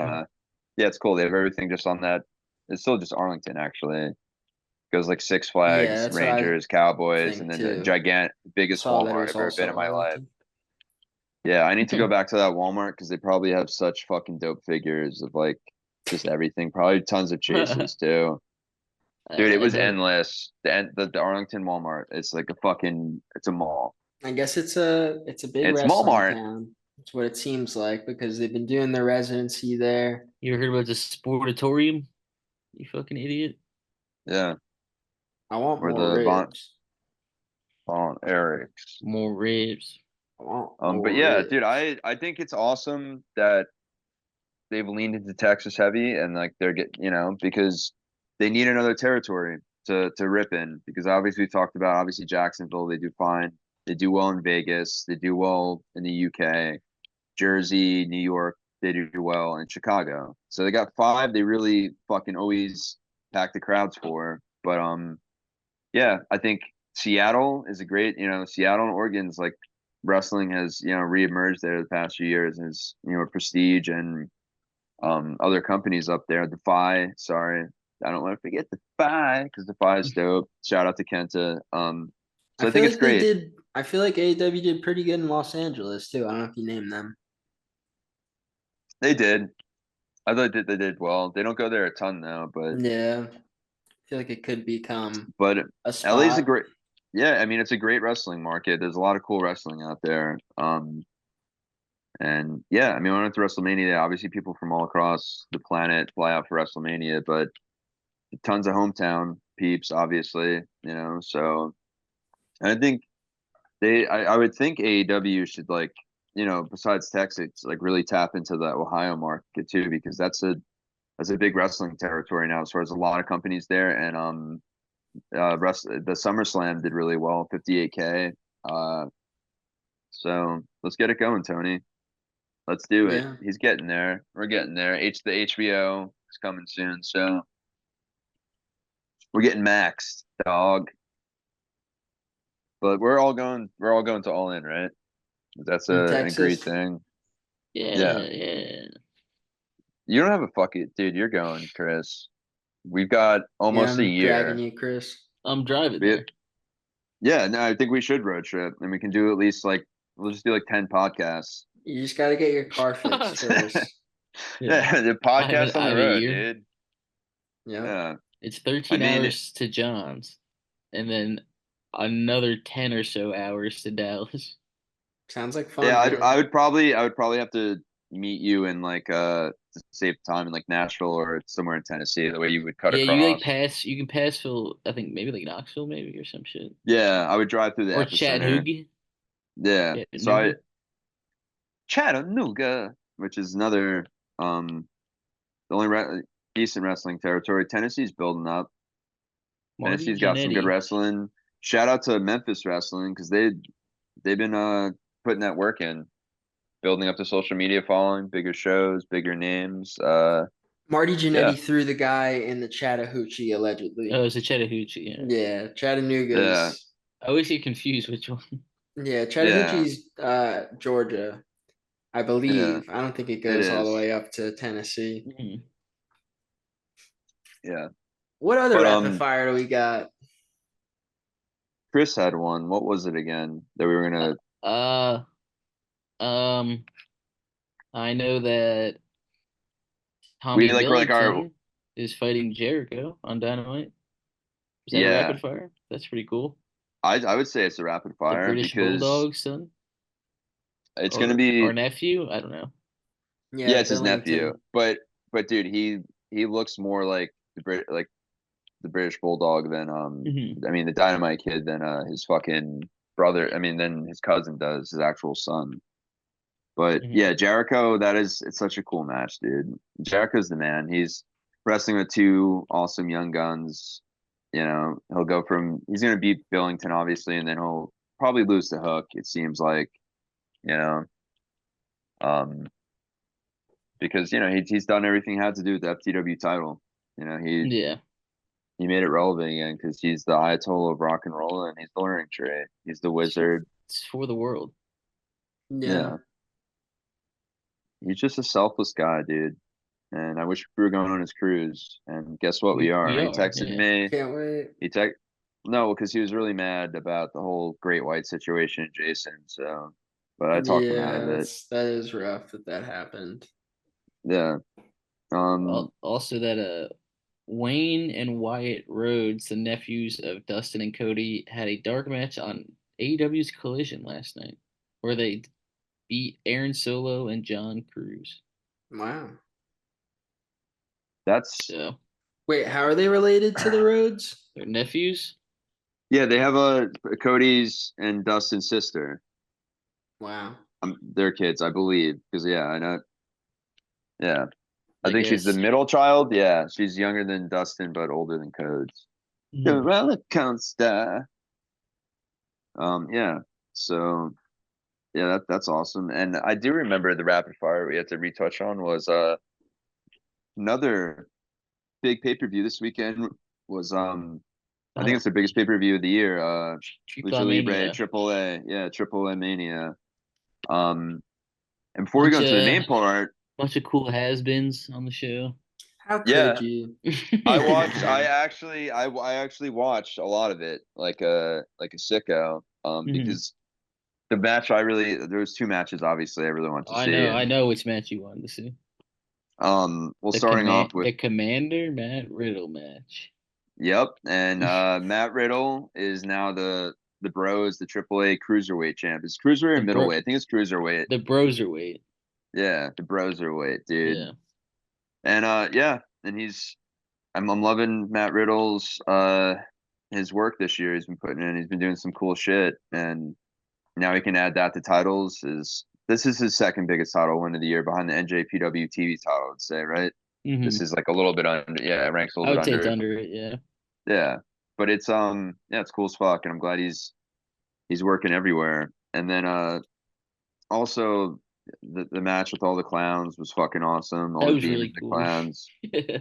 yeah, it's cool. They have everything just on that. It's still just Arlington actually. Goes like Six Yeah, Flags, that's what I Rangers, Cowboys, and think then the too. biggest Saw that it Walmart was I've ever been also in my life. Arlington. Yeah, I need to go back to that Walmart because they probably have such fucking dope figures of like just everything. Probably tons of chases too. Dude, it I was know. endless. The Arlington Walmart. It's like it's a mall. I guess it's a big It's wrestling Walmart. town. That's what it seems like because they've been doing their residency there. You ever heard about the Sportatorium? You fucking idiot. Yeah, I want where more the ribs. Von Erichs. More ribs. I want But more yeah, dude, ribs. I think it's awesome that they've leaned into Texas heavy and like because they need another territory to rip in because obviously we talked about obviously Jacksonville, they do fine. They do well in Vegas, they do well in the UK, Jersey, New York, they do well in Chicago. So they got five they really fucking always pack the crowds for. But yeah, I think Seattle is a great, Seattle and Oregon's like wrestling has, reemerged there the past few years as, prestige and other companies up there. Defy, sorry. I don't want to forget Defy because Defy is dope. Shout out to Kenta. I So I feel think it's like they great. did. I feel like AEW did pretty good in Los Angeles too. I don't know if you named them. They did. I thought they did well. They don't go there a ton though, Yeah, I feel like it could become but a LA's a spot. great yeah, I mean it's a great wrestling market. There's a lot of cool wrestling out there. And yeah, I mean, when I went to WrestleMania, obviously people from all across the planet fly out for WrestleMania, but tons of hometown peeps, obviously, so I think I would think AEW should like, besides Texas, like really tap into the Ohio market too, because that's a big wrestling territory now as far as a lot of companies there. And the SummerSlam did really well, 58K. Uh, so let's get it going, Tony. Let's do it. Yeah, He's getting there. We're getting there. The HBO is coming soon, so we're getting maxed, dog. But we're all going to All In, right? That's in an agreed Texas. thing. Yeah. Yeah, yeah. You don't have a fuck it, dude. You're going, Chris. We've got Yeah, almost a I'm dragging year. you, Chris. I'm driving We, there. yeah, no, I think we should road trip and we can do at least like we'll just do like 10 podcasts. You just got to get your car fixed first. Yeah. Yeah, the podcast on I the have a road, year. dude. Yep. Yeah. It's I 13 mean, hours to John's and then another 10 or so hours to Dallas. Sounds like yeah, fun, man. I would probably have to meet you in like to save time in like Nashville or somewhere in Tennessee. The way you would cut Yeah, you like across. pass, you can pass Phil, I think maybe like Knoxville maybe or some shit. Yeah, I would drive through the Or epicenter. Chattanooga. Yeah. So Chattanooga. Chattanooga, which is another the only decent wrestling territory. Tennessee's building up. Marty Tennessee's got some good Jannetty. wrestling. Shout out to Memphis wrestling because they've been putting that work in, building up the social media following, bigger shows, bigger names. Marty Yeah, Jannetty threw the guy in the Chattahoochee allegedly. Oh, it's a Chattahoochee, yeah. Yeah, yeah, Chattanooga's. I always get confused which one. Yeah, yeah, Chattahoochee's Georgia, I yeah. believe. I don't think it It goes all the is. way up to Tennessee. Mhm. Yeah, What other but rapid fire do we got? Chris had one. What was it again that we were gonna? Uh, um, I know that We Tommy like we're like our Billington is fighting Jericho on Dynamite. Is that a yeah. rapid fire? That's pretty cool. I would say it's a rapid The fire British because Bulldog's son it's gonna or be nephew? I don't know. yeah, Yeah, it's his nephew. Billington. But dude, he looks more like the British Bulldog than Hmm. I mean the Dynamite Kid than his fucking brother. I mean, than his cousin does, his actual son. But Mhm. yeah, Jericho, it's such a cool match, dude. Jericho's the man. He's wrestling with two awesome young guns. He's gonna beat Billington, obviously, and then he'll probably lose to Hook, it seems like, you know. Um, because he's done everything he had to do with the FTW title. Yeah. He made it relevant again because he's the Ayatollah of rock and roll and he's the learning trade. He's the It's for, wizard. it's for the world. Yeah. Yeah, he's just a selfless guy, dude. And I wish we were going on his cruise. And guess what? We We are. He are. texted Yeah. me. Can't wait. He text No, because he was really mad about the whole Great White situation, Jason. So, but I talked him out Yeah, of it. that is rough that happened. Yeah. Also, that Wayne and Wyatt Rhodes, the nephews of Dustin and Cody, had a dark match on AEW's Collision last night, where they beat Aaron Solo and John Cruz. Wow. That's So Wait, how are they related to the roads? their nephews, Yeah. They have a Cody's and Dustin's sister. Wow. Their kids, I believe. Because yeah, I know. Yeah. I I think she's the guess. middle child. Yeah, she's younger than Dustin, but older than Codes. The Mhm. roller coaster. Yeah. So yeah, that's awesome. And I do remember the rapid fire we had to retouch on was another big pay per view this weekend was I think Oh, it's the biggest pay per view of the year. Lucha Libre Triplemania. Triple A. Yeah, Triple A Mania. Um, and before we go Bunch into the of main part, bunch of cool has-beens on the show. How could yeah, you? I Come watched. I on. actually, I actually watched a lot of it, like a sicko. Mhm. Because there was two matches, obviously, I really want to see, I and know which match you wanted to see. well, starting off with The Commander Matt Riddle match. yep, and Matt Riddle is now the Bros, the Triple A cruiserweight champ. Is cruiserweight or The bro middleweight? I think it's cruiserweight. the Broserweight. Yeah, the Broserweight, dude. Yeah. And yeah, and I'm loving Matt Riddle's his work this year. He's been putting in. He's been doing some cool shit, and now he can add that to titles. This is his second biggest title win of the year behind the NJPW TV title, I'd say, right? This Hmm. is like a little bit under. Yeah, it ranks a I little bit would say it's under it. under it. Yeah. Yeah, but yeah, it's cool as fuck, and I'm glad he's working everywhere. And then also the match with all the clowns was fucking awesome. All That the was demon really the cool. clowns.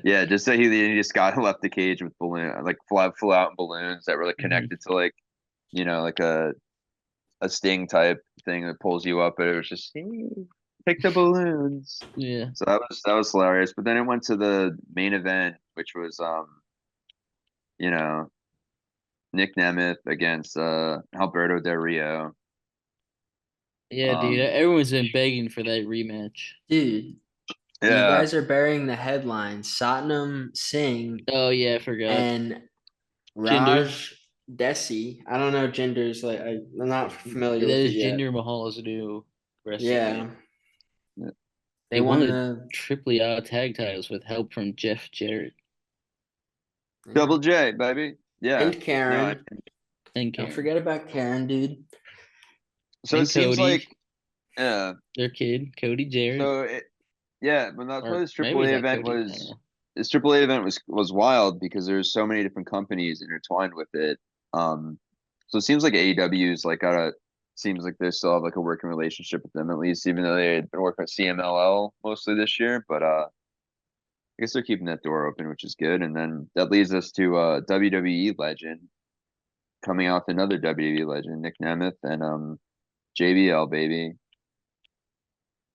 Yeah, just that he just got left the cage with balloon like flew out in balloons that were like Hmm. connected to like like a sting type thing that pulls you up, but it was just pick the balloons. Yeah. So that was hilarious. But then it went to the main event, which was you know Nick Nemeth against Alberto Del Rio. Yeah, dude. Um, Everyone's been begging for that rematch. Dude, you yeah, guys are burying the headline. Satnam Singh Oh yeah, I forgot. and Jinder. Raj Desi. I don't know genders, like I'm not familiar That with it is yet. Jinder Mahal's new wrestling name. Yeah, they They won won the the Triple A tag titles with help from Jeff Jarrett yeah. Double J, baby. Yeah. And No, Karen. and Don't Karen forget about Karen, dude. so it and seems Cody, like yeah. their kid, Cody Jarrett. So yeah, but that's why Or maybe it's not Cody. I don't know. This Triple A event was wild because there's so many different companies intertwined with it. So it seems like AEW is like got a seems like they still have like a working relationship with them at least, even though they had been working with CMLL mostly this year. But I guess they're keeping that door open, which is good. And then that leads us to WWE legend coming out with another WWE legend, Nick Nemeth and JBL baby.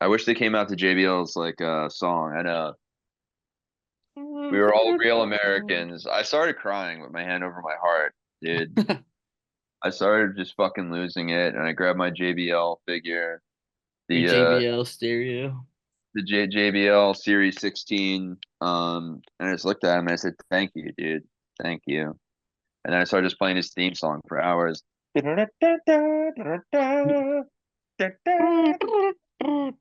I wish they came out to JBL's like song. I know we were all real Americans. I started crying with my hand over my heart, dude. I started just fucking losing it, and I grabbed my JBL figure, Your the JBL stereo. JBL Series 16, and I just looked at him and I said, "Thank you, dude. Thank you." And then I started just playing his theme song for hours.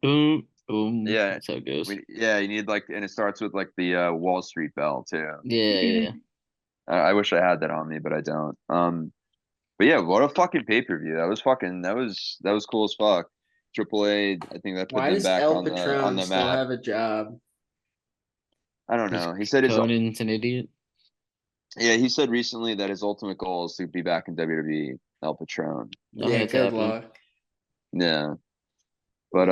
Boom, boom. Yeah, That's how it goes. you need like, and it starts with like the Wall Street bell too. Yeah, yeah. I wish I had that on me, but I don't. But yeah, what a fucking pay-per-view. That was cool as fuck. Triple A, I think that put Why them does back El on Patron the still map. have a job? I don't Because know. He said Conan's an idiot. he said recently that his ultimate goal is to be back in WWE, El Patron. Oh, Yeah, yeah, it's good happening. luck. Yeah. But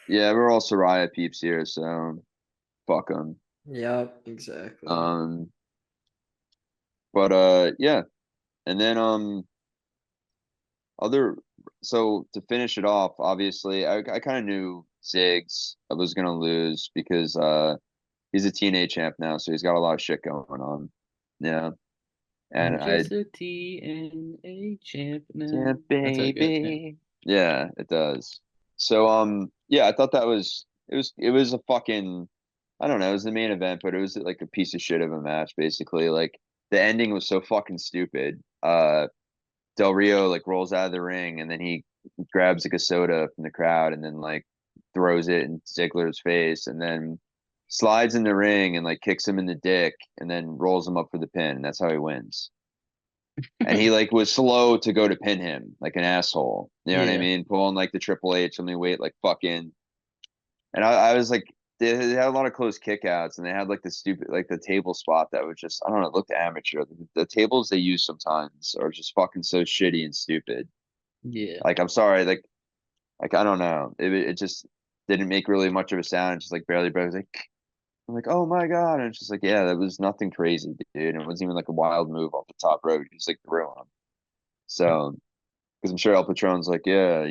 yeah, we're all Soraya peeps here, so fuck them. Yep, exactly. Um, but yeah. And then other so to finish it off, obviously I kind of knew Ziggs was gonna lose because he's a TNA champ now, so he's got a lot of shit going on. Yeah. And I'm I just a TNA champ now. yeah, That's how it goes. Yeah. baby. Yeah, it does. So yeah, I thought it was a fucking I don't know, it was the main event, but it was like a piece of shit of a match, basically. Like the ending was so fucking stupid. Del Rio like rolls out of the ring and then he grabs like a soda from the crowd and then like throws it in Ziggler's face and then slides in the ring and like kicks him in the dick and then rolls him up for the pin. And that's how he wins. And he like was slow to go to pin him like an asshole. You know what I Yeah. mean? Pulling like the Triple H, only wait like fucking. And I was like, they had a lot of close kickouts, and they had like the stupid like the table spot that was just I don't know, it looked amateur. The tables they use sometimes are just fucking so shitty and stupid. Yeah. Like I'm sorry, like I don't know, it just didn't make really much of a sound. It just like barely, but I was like. I'm like, oh my God. And it's just like, yeah, that was nothing crazy, dude. And it wasn't even like a wild move off the top rope. He just like threw him. So because I'm sure El Patron's like, yeah,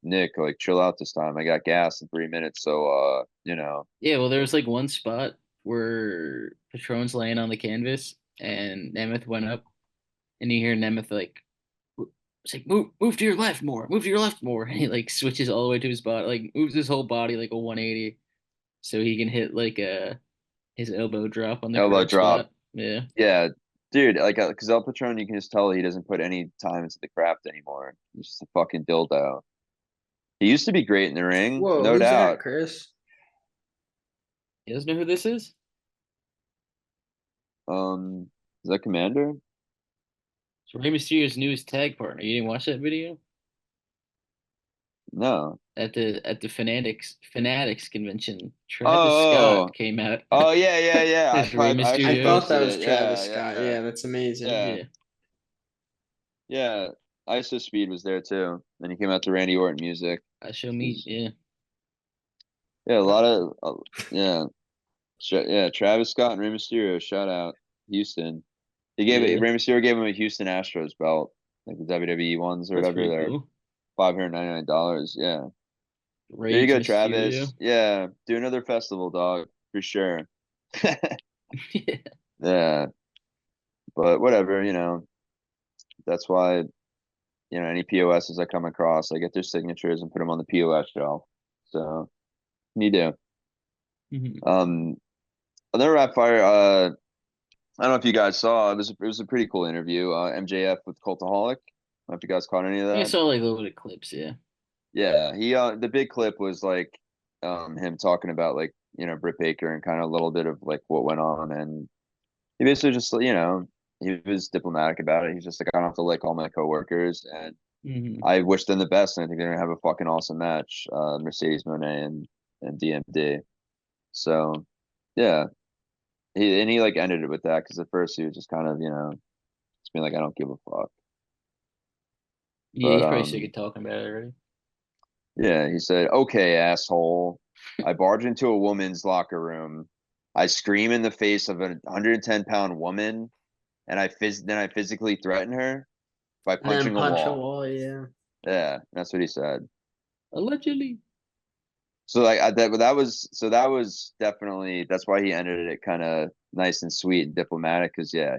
Nick, like chill out this time. I got gas in 3 minutes, so Yeah, well, there was like one spot where Patron's laying on the canvas and Nemeth went up, and you hear Nemeth like, it's like, move to your left more, move to your left more. And he like switches all the way to his body, like moves his whole body like a 180 so he can hit like his elbow drop on the elbow correct drop. spot. Yeah. Yeah, dude, like because El Patron, you can just tell he doesn't put any time into the craft anymore. He's just a fucking dildo. He used to be great in the ring, Whoa, no who's that, doubt. Chris? You guys know who this is? Is that Commander? It's Rey Mysterio's newest tag partner. You didn't watch that video? No. At the Fanatics convention, Travis Oh, Scott came out oh, yeah, yeah, yeah. as Rey I I actually thought Mysterio. that posted was it. Yeah, Travis yeah, Scott. yeah, Yeah, that's amazing. yeah, Yeah. yeah. ISO Speed was there too. Then he came out to Randy Orton music. I show meat. Yeah. Yeah, a lot of yeah, yeah. Travis Scott and Rey Mysterio. Shout out Houston. Yeah. Rey Mysterio gave him a Houston Astros belt, like the WWE ones or That's whatever. pretty They're cool. $599. Yeah, there you Rage go, Mysterio. Travis. Yeah, do another festival, dog, for sure. Yeah. Yeah, but whatever, that's why any POSs I come across, I get their signatures and put them on the POS shelf. So you do. Mhm. Um, another rap fire. I don't know if you guys saw. It was a pretty cool interview. MJF with Cultaholic. I don't know if you guys caught any of I that. saw like a little bit of clips. Yeah. Yeah, he the big clip was like him talking about like Britt Baker and kind of a little bit of like what went on, and he basically just he was diplomatic about it. He's just like I don't have to like all my coworkers, and Hmm. I wish them the best, and I think they're gonna have a fucking awesome match, Mercedes Moné and DMD. So yeah, he like ended it with that because at first he was just kind of just being like I don't give a fuck, Yeah, but he's probably sick of talking about it already. yeah, he said, "Okay, asshole. I barge into a woman's locker room. I scream in the face of a 110-pound woman, and then I physically threaten her by And then punching a punch a wall." wall. Yeah. Yeah, that's what he said. Allegedly. So like that was definitely that's why he ended it kind of nice and sweet and diplomatic because yeah,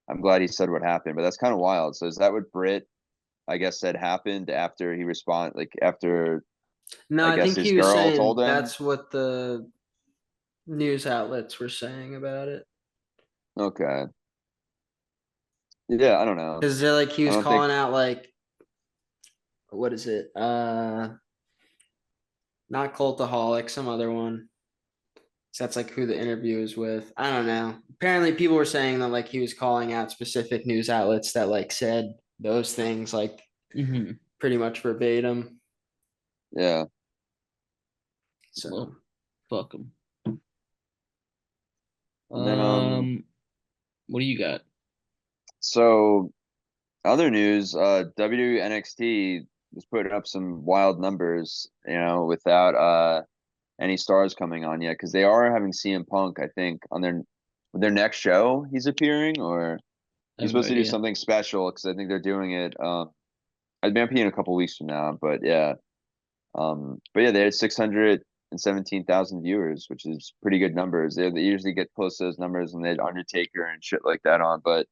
I'm glad he said what happened, but that's kind of wild. So is that what Britt I guess said happened after he responded like after No, I I guess think his he was girl saying told him? that's what the news outlets were saying about it. Okay. Yeah, I don't know. Because they're like he I was don't think calling out like what is it? Not Cultaholic, some other one. So that's like who the interview is with. I don't know. Apparently, people were saying that like he was calling out specific news outlets that like said those things like Mm-hmm. pretty much verbatim. Yeah. So Well, fuck him. And then What do you got? so other news, WWE NXT was putting up some wild numbers, without any stars coming on yet, because they are having CM Punk, I think, on their next show he's appearing, or I he's have no supposed to do idea. something special because I think they're doing it. I'd be in a couple weeks from now, but yeah. But yeah, they had 617,000 viewers, which is pretty good numbers. They usually get close to those numbers when they had Undertaker and shit like that on. But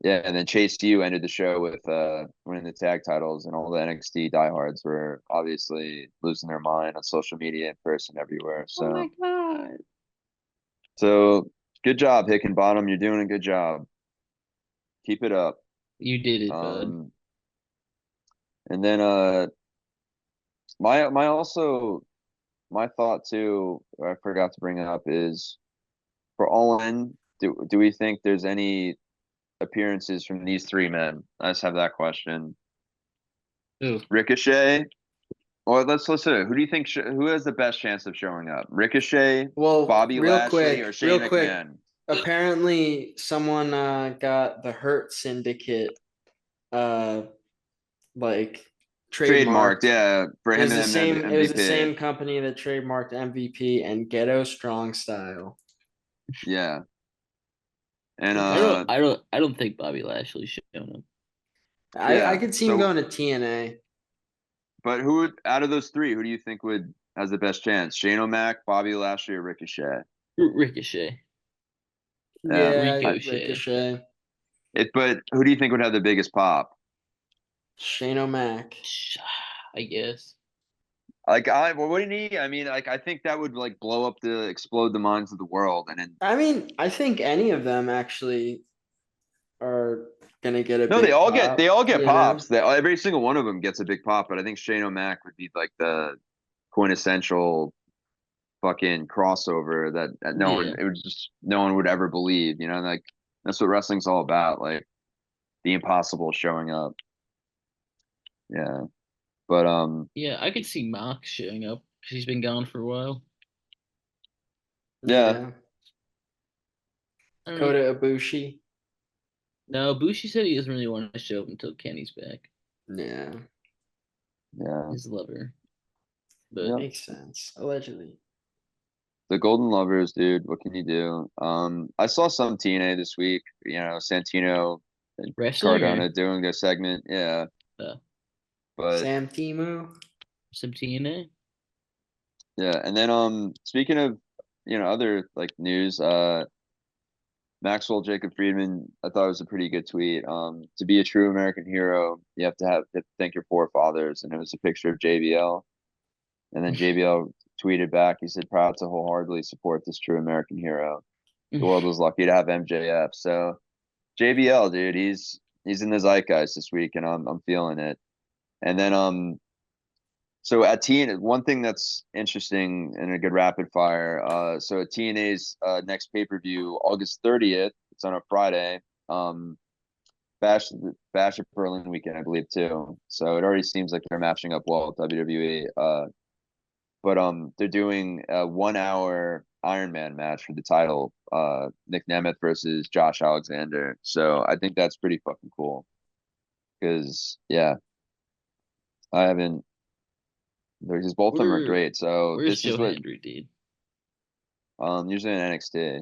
yeah, and then Chase U ended the show with winning the tag titles, and all the NXT diehards were obviously losing their mind on social media, in person, everywhere. Oh my god. So good job, Hickenbottom. You're doing a good job. Keep it up. You did it, bud. Um, and then my also my thought too, I forgot to bring up is for All In. Do we think there's any appearances from these three men? I just have that question. Ooh. Ricochet. Or let's do it. Who do you think who has the best chance of showing up? Ricochet, well, Bobby Lashley, or Shane real quick. McMahon? Apparently, someone got the Hurt Syndicate uh like Trademarked, trademarked. yeah, for It him was the and same. It was the MVP. same company that trademarked MVP and Ghetto Strong Style. Yeah, and I don't think Bobby Lashley's showing up. I yeah. could see him So, going to TNA. but who out of those three, who do you think would has the best chance? Shane O'Mac, Bobby Lashley, or Ricochet? Ricochet. Yeah, Yeah, Ricochet. Ricochet, but who do you think would have the biggest pop? Shane O'Mac. I guess. What do you need? I mean, like, I think that would like explode the minds of the world, and then I mean, I think any of them actually are gonna get a no, they big all get pop. pops. Every single one of them gets a big pop, but I think Shane O'Mac would be like the quintessential fucking crossover that Yeah. no one would ever believe. Like that's what wrestling's all about, like the impossible showing up. Yeah, but Yeah, I could see Mox showing up because he's been gone for a while. yeah, Yeah, I don't know. Kota Ibushi. No, Bushi said he doesn't really want to show up until Kenny's back. Yeah, yeah, His lover. But yeah. makes sense. Allegedly. The Golden Lovers, dude. What can you do? I saw some TNA this week. Santino and wrestling or Cardona doing their segment. Yeah, uh, but Sam Timo. some TNA? yeah. And then speaking of other like news, Maxwell Jacob Friedman, I thought it was a pretty good tweet. To be a true American hero, you have to thank your forefathers, and it was a picture of JBL. And then JBL tweeted back. He said, "Proud to wholeheartedly support this true American hero. The world was lucky to have MJF." So JBL, dude, he's in the zeitgeist this week, and I'm feeling it. And then so at TNA, one thing that's interesting and a good rapid fire. So at TNA's next pay-per-view, August 30th, it's on a Friday. Um, Bash at Berlin weekend, I believe too. So it already seems like they're matching up well with WWE. But they're doing a 1 hour Iron Man match for the title. Nick Nemeth versus Josh Alexander. So I think that's pretty fucking cool. Because yeah, I haven't. Because both of them are Where great. So where's this is Joe what Hendry, dude? usually in NXT,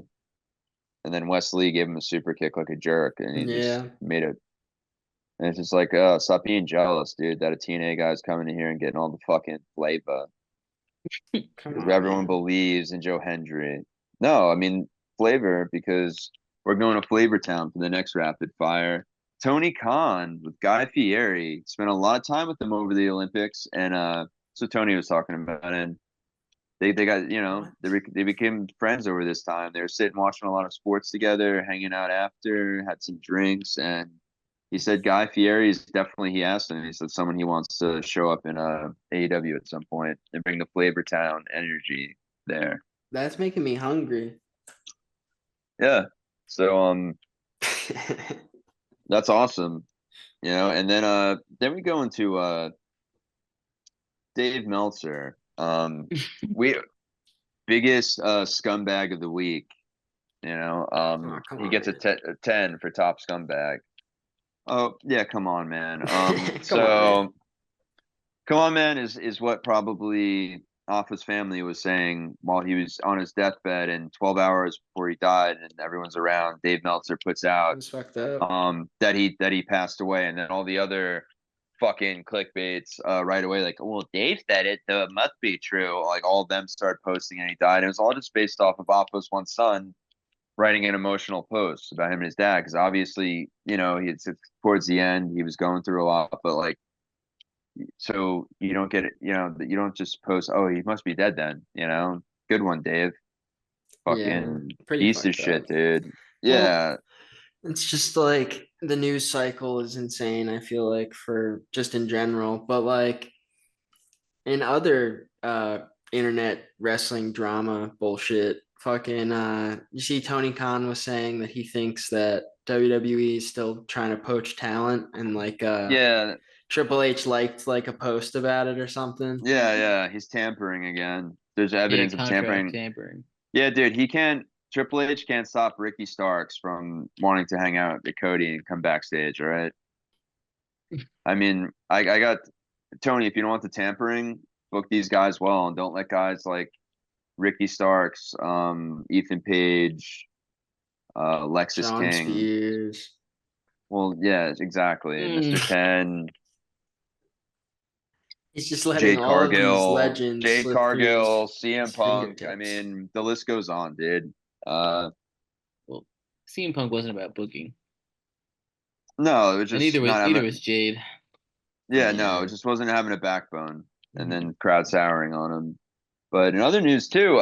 and then Wesley gave him a super kick like a jerk, and he just Yeah, made it. And it's just like, stop being jealous, dude. That a TNA guy's coming in here and getting all the fucking flavor come because on, everyone man. believes in Joe Hendry. No, I mean flavor because we're going to Flavor Town for the next rapid fire. Tony Khan with Guy Fieri spent a lot of time with them over the Olympics, and so Tony was talking about it. And they got What? they became friends over this time. They were sitting watching a lot of sports together, hanging out after, had some drinks, and he said Guy Fieri is definitely. He asked him. He said someone he wants to show up in AEW at some point and bring the Flavor Town energy there. That's making me hungry. Yeah. So that's awesome. And then we go into Dave Meltzer. We biggest scumbag of the week. Oh, come He on, gets a, man. te a 10 for top scumbag. Oh yeah, come on, man. Come on, man. So come on, man is what probably Offa's family was saying while he was on his deathbed, and 12 hours before he died, and everyone's around. Dave Meltzer puts It out was fucked up. that he passed away, and then all the other fucking clickbaits right away, like, well, Dave said it, so it must be true. Like all of them started posting, and he died. And it was all just based off of Offa's one son writing an emotional post about him and his dad, because obviously, it's towards the end he was going through a lot, but like, so you don't get it, you don't just post, oh, he must be dead then. Good one, Dave. Yeah, Fucking pretty piece of fucked up. shit, dude. Well, Yeah. it's just like the news cycle is insane, I feel like, for just in general. But like in other internet wrestling drama bullshit, fucking you see Tony Khan was saying that he thinks that WWE is still trying to poach talent, and like Yeah. Triple H liked like a post about it or something. Yeah, he's tampering again. There's Yeah, evidence of contract tampering. tampering. Yeah, dude, he can't. Triple H can't stop Ricky Starks from wanting to hang out with Cody and come backstage. All right. I mean, I got Tony. If you don't want the tampering, book these guys well, and don't let guys like Ricky Starks, Ethan Page, Lexus Sean King. Spears. Well, yeah, exactly. Mr. Mm. 10, He's just letting Jade all of these Cargill, legends Jade slip through Cargill, CM his Punk. I fingertips. mean, the list goes on, dude. Uh, Well, CM Punk wasn't about booking, no, it was and just not neither having. was Jade. Yeah, no, it Yeah. just wasn't having a backbone, and Mhm. then crowd souring on him. But in other news too,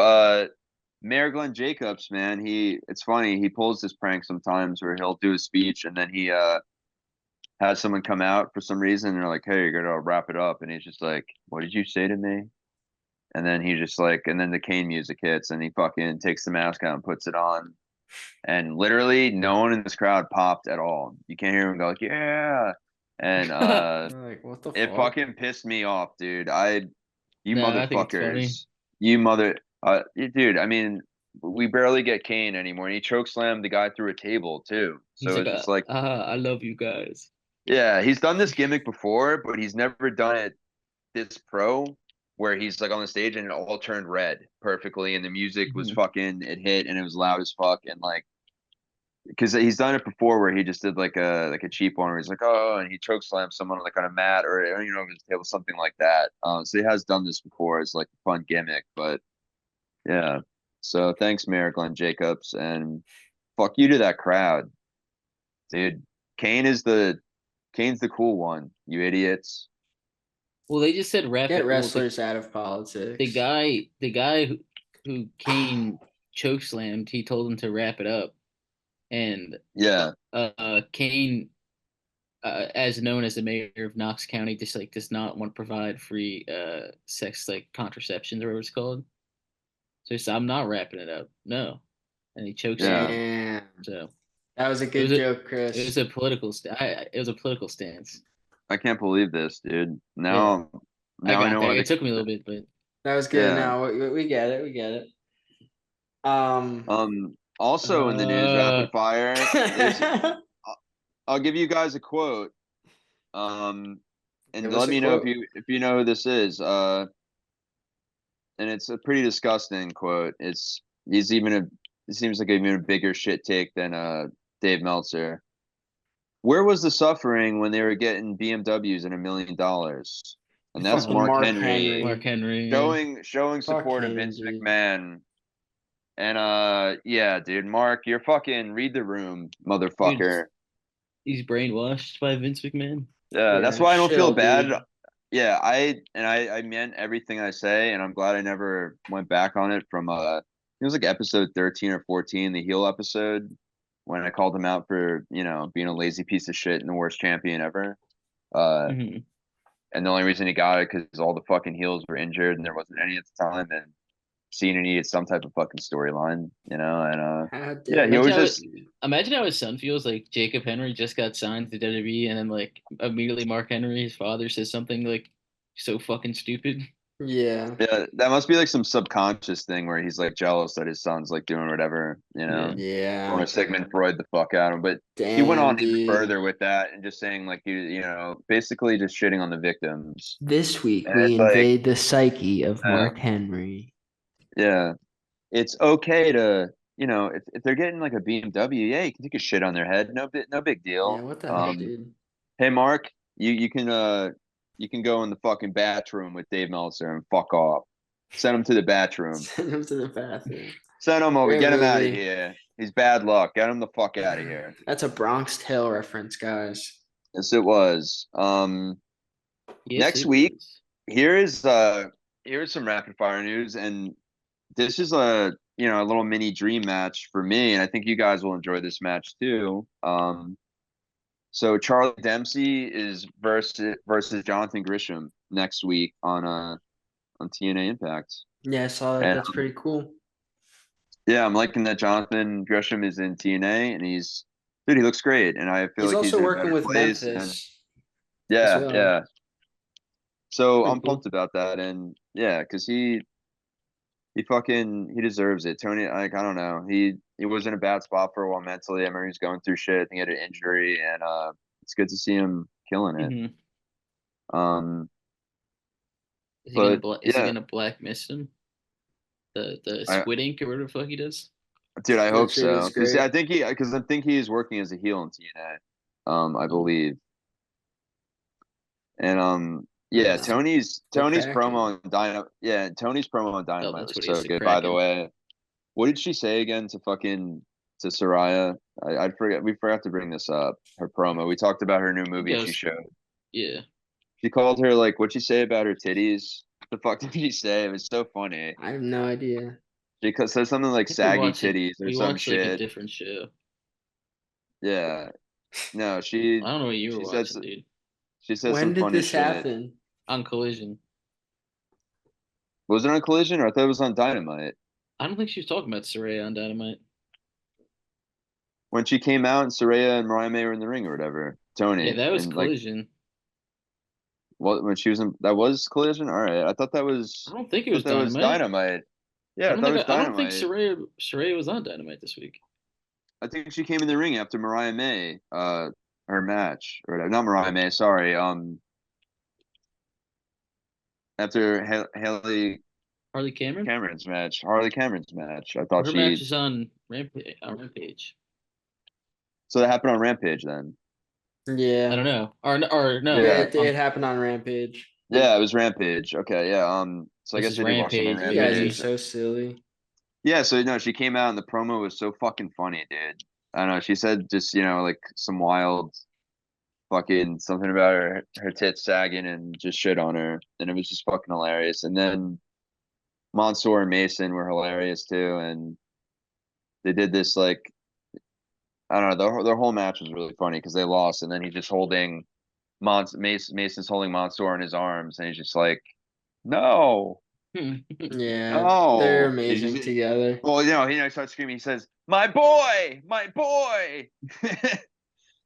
Mayor Glenn Jacobs, man, it's funny, he pulls this prank sometimes where he'll do a speech and then he has someone come out for some reason and they're like, hey, you're gonna wrap it up, and he's just like, what did you say to me? And then he just like, and then the Kane music hits and he fucking takes the mask out and puts it on. And literally no one in this crowd popped at all. You can't hear him go like, yeah. And Like, what the it fuck? fucking pissed me off, dude. You No, I think it's funny. motherfuckers, dude. I mean, we barely get Kane anymore, and he choke slammed the guy through a table too. He's So like, it's just like, I love you guys. yeah, he's done this gimmick before, but he's never done it this pro, where he's like on the stage and it all turned red perfectly, and the music was Mhm. fucking, it hit and it was loud as fuck, and like, because he's done it before where he just did like a cheap one where he's like, oh, and he choke slammed someone like on a mat or over his table, something like that. So he has done this before as like a fun gimmick, but yeah. So thanks, Mayor Glenn Jacobs, and fuck you to that crowd, dude. Kane is the Kane's the cool one, you idiots. Well, they just said wrap Get it. Well, wrestlers out of the politics. guy who Kane choke slammed, he told him to wrap it up, and Yeah, Kane, as known as the mayor of Knox County, just like does not want to provide free sex like contraceptions or whatever it's called. So he said, "I'm not wrapping it up, no," and he choke yeah. slammed him. Damn. So That was a it was good a joke, it Chris. was a political it was a political stance. I can't believe this, dude. Yeah, I Now I got know there. why It took me a little bit, but That was good. yeah. Now we get it. We get it. Um, Also in the news, uh, rapid fire. I'll give you guys a quote. And give us let a me know quote. if you know who this is. And it's a pretty disgusting quote. He's even a it seems like even a bigger shit take than Dave Meltzer. Where was the suffering when they were getting BMWs and $1 million? And that's Fucking oh, Mark Mark Henry Mark Henry. Henry. showing Fuck support of him, Vince dude. McMahon. And yeah, dude, Mark, you're fucking read the room, Dude, motherfucker. he's brainwashed by Vince McMahon. Yeah, that's Yeah, why I don't feel chill, bad. dude. Yeah, I meant everything I say, and I'm glad I never went back on it from it was like episode 13 or 14, the heel episode, when I called him out for, being a lazy piece of shit and the worst champion ever. Uh Hmm. and the only reason he got it because all the fucking heels were injured and there wasn't any at the time, and Cena needed some type of fucking storyline, and How yeah, dare he Imagine always how just imagine how his son feels. Like Jacob Henry just got signed to WWE, and then like immediately Mark Henry, his father, says something like so fucking stupid. Yeah. yeah, that must be like some subconscious thing where he's like jealous that his son's like doing whatever, Yeah. want Yeah. to Sigmund Freud the fuck out of him. But he went Damn, on even dude. further with that and just saying like basically just shitting on the victims. This week And we it's like, invade the psyche of uh, Mark Henry. yeah, it's okay to, if they're getting like a BMW, yeah, you can take a shit on their head, no big Yeah, deal. what the hell, dude? Hey Mark, you can go in the fucking bathroom with Dave Meltzer and fuck off. Send him to the bathroom. Send him to the bathroom. Send him over. Great Get him out of movie. here. He's bad luck. Get him the fuck out of here. That's a Bronx Tale reference, guys. Yes, it was. Yes, Next it week, was. here is here's some rapid fire news, and this is a little mini dream match for me, and I think you guys will enjoy this match too. So Charlie Dempsey is versus Jonathan Grisham next week on TNA Impact, Yeah, I saw that. and That's pretty cool. yeah, I'm liking that Jonathan Grisham is in TNA, and dude, he looks great, and I feel He's like he's also in a working better with place, and Memphis as yeah, well. yeah. So Pretty I'm cool. pumped about that, and yeah, because he deserves it. Tony, like I don't know, he was in a bad spot for a while mentally. I remember he was going through shit. I think he had an injury, and it's good to see him killing it. hmm Um, Is he gonna but is he yeah, gonna black mist him? The I squid ink or whatever the fuck he does. dude, I That hope shit so, was great. because I think he is working as a heel in TNA, I Oh, believe, and yeah, Nice. Good Tony's cracking. promo on Dynamite, yeah, Tony's promo on oh, Dynamite that's was what he has so to good. By crack the in. way, what did she say again to Soraya? I forget. We forgot to bring this up. Her promo. We talked about her new I think movie that she was showed. yeah. She called her like, what'd she say about her titties? What the fuck did she say? It was so funny. I have no idea. She said something like I think we saggy watched it. titties or We some watched like a shit. different show. Yeah. No, I don't know what you were she said watching, dude. she said When some did funny this shit. happen? On Collision. Was it on Collision or I thought it was on Dynamite? I don't think she was talking about Saraya on Dynamite. When she came out and Soraya and Mariah May were in the ring or whatever. Yeah, Tony that was and like Collision. what when she was in that was Collision? All right. I don't think it I thought was that was Dynamite. Dynamite. Yeah, I thought it was I don't think Dynamite. Saraya was on Dynamite this week. I think she came in the ring after Mariah May, her match or whatever. Not Mariah May, sorry. After Haley Harley Cameron. Cameron's match, Harley Cameron's match. I thought Her match she. is on Rampage. On Rampage. So that happened on Rampage then. I Yeah. don't know. Or no. Yeah, Yeah, it happened on Rampage. yeah, it was Rampage. Okay, yeah. So I This guess is I did watch it on Rampage. You guys are Rampage. WWE. so silly. Yeah, so no, she came out and the promo was so fucking funny, dude. I don't know. She said just like some wild fucking something about her tits sagging and just shit on her, and it was just fucking hilarious. And then Mansoor and Mason were hilarious too, and they did this like I don't know. Their whole match was really funny because they lost, and then he's just holding Mason's holding Mansoor in his arms, and he's just like, "No, Yeah, they're no!" amazing together. Well, he starts screaming. He says, "My boy, my boy!"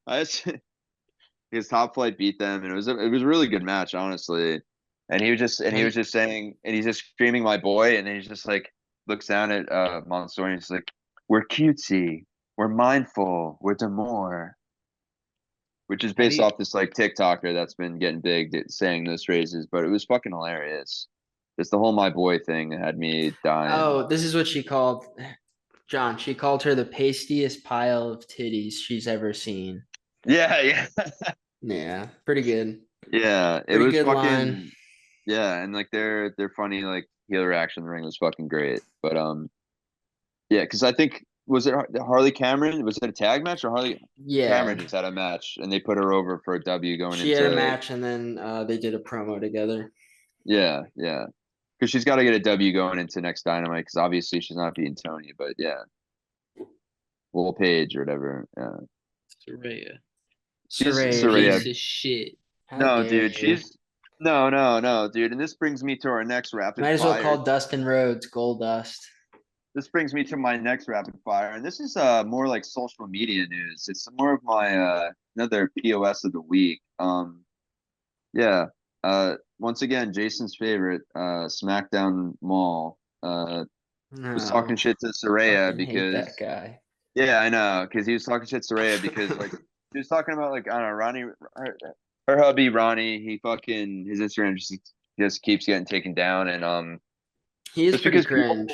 I just, his top flight beat them, and it was a really good match, honestly. And How he do was you, just saying, and he's just screaming, "My boy!" And then he's just like looks down at Mansoor, and he's like, "We're cutesy, we're mindful, we're demure." Which is how do based you, off this like TikToker that's been getting big saying those phrases, but it was fucking hilarious. It's the whole my boy thing that had me dying. Oh, this is what she called John. She called her the pastiest pile of titties she's ever seen. Yeah, yeah, Yeah, pretty good. yeah. It Pretty was good line. fucking yeah, and like their funny like heel reaction in the ring was fucking great. But yeah, because I think was it Harley Cameron? Was it a tag match or Harley Yeah, Cameron just had a match and they put her over for a W going she had a into match and then they did a promo together. yeah, yeah. Because she's got to get a W going into next Dynamite because obviously she's not beating Tony, but yeah. Will Page or whatever. Yeah. Saraya? She's Saraya, Saraya. Piece dude. of shit. How No, dare dude, you? No, dude. And this brings me to our next rapid Might as well fire. call Dustin Rhodes Gold Dust. This brings me to my next rapid fire, and this is more like social media news. It's more of my another POS of the week. Yeah. Once again, Jason's favorite, SmackDown Mall, was talking No, shit to Soraya fucking hate that because guy. yeah, I know, because he was talking shit to Soraya because like he was talking about like I don't know Ronnie, her hubby Ronnie, he fucking his Instagram just keeps getting taken down, and He is just pretty because people, cringe.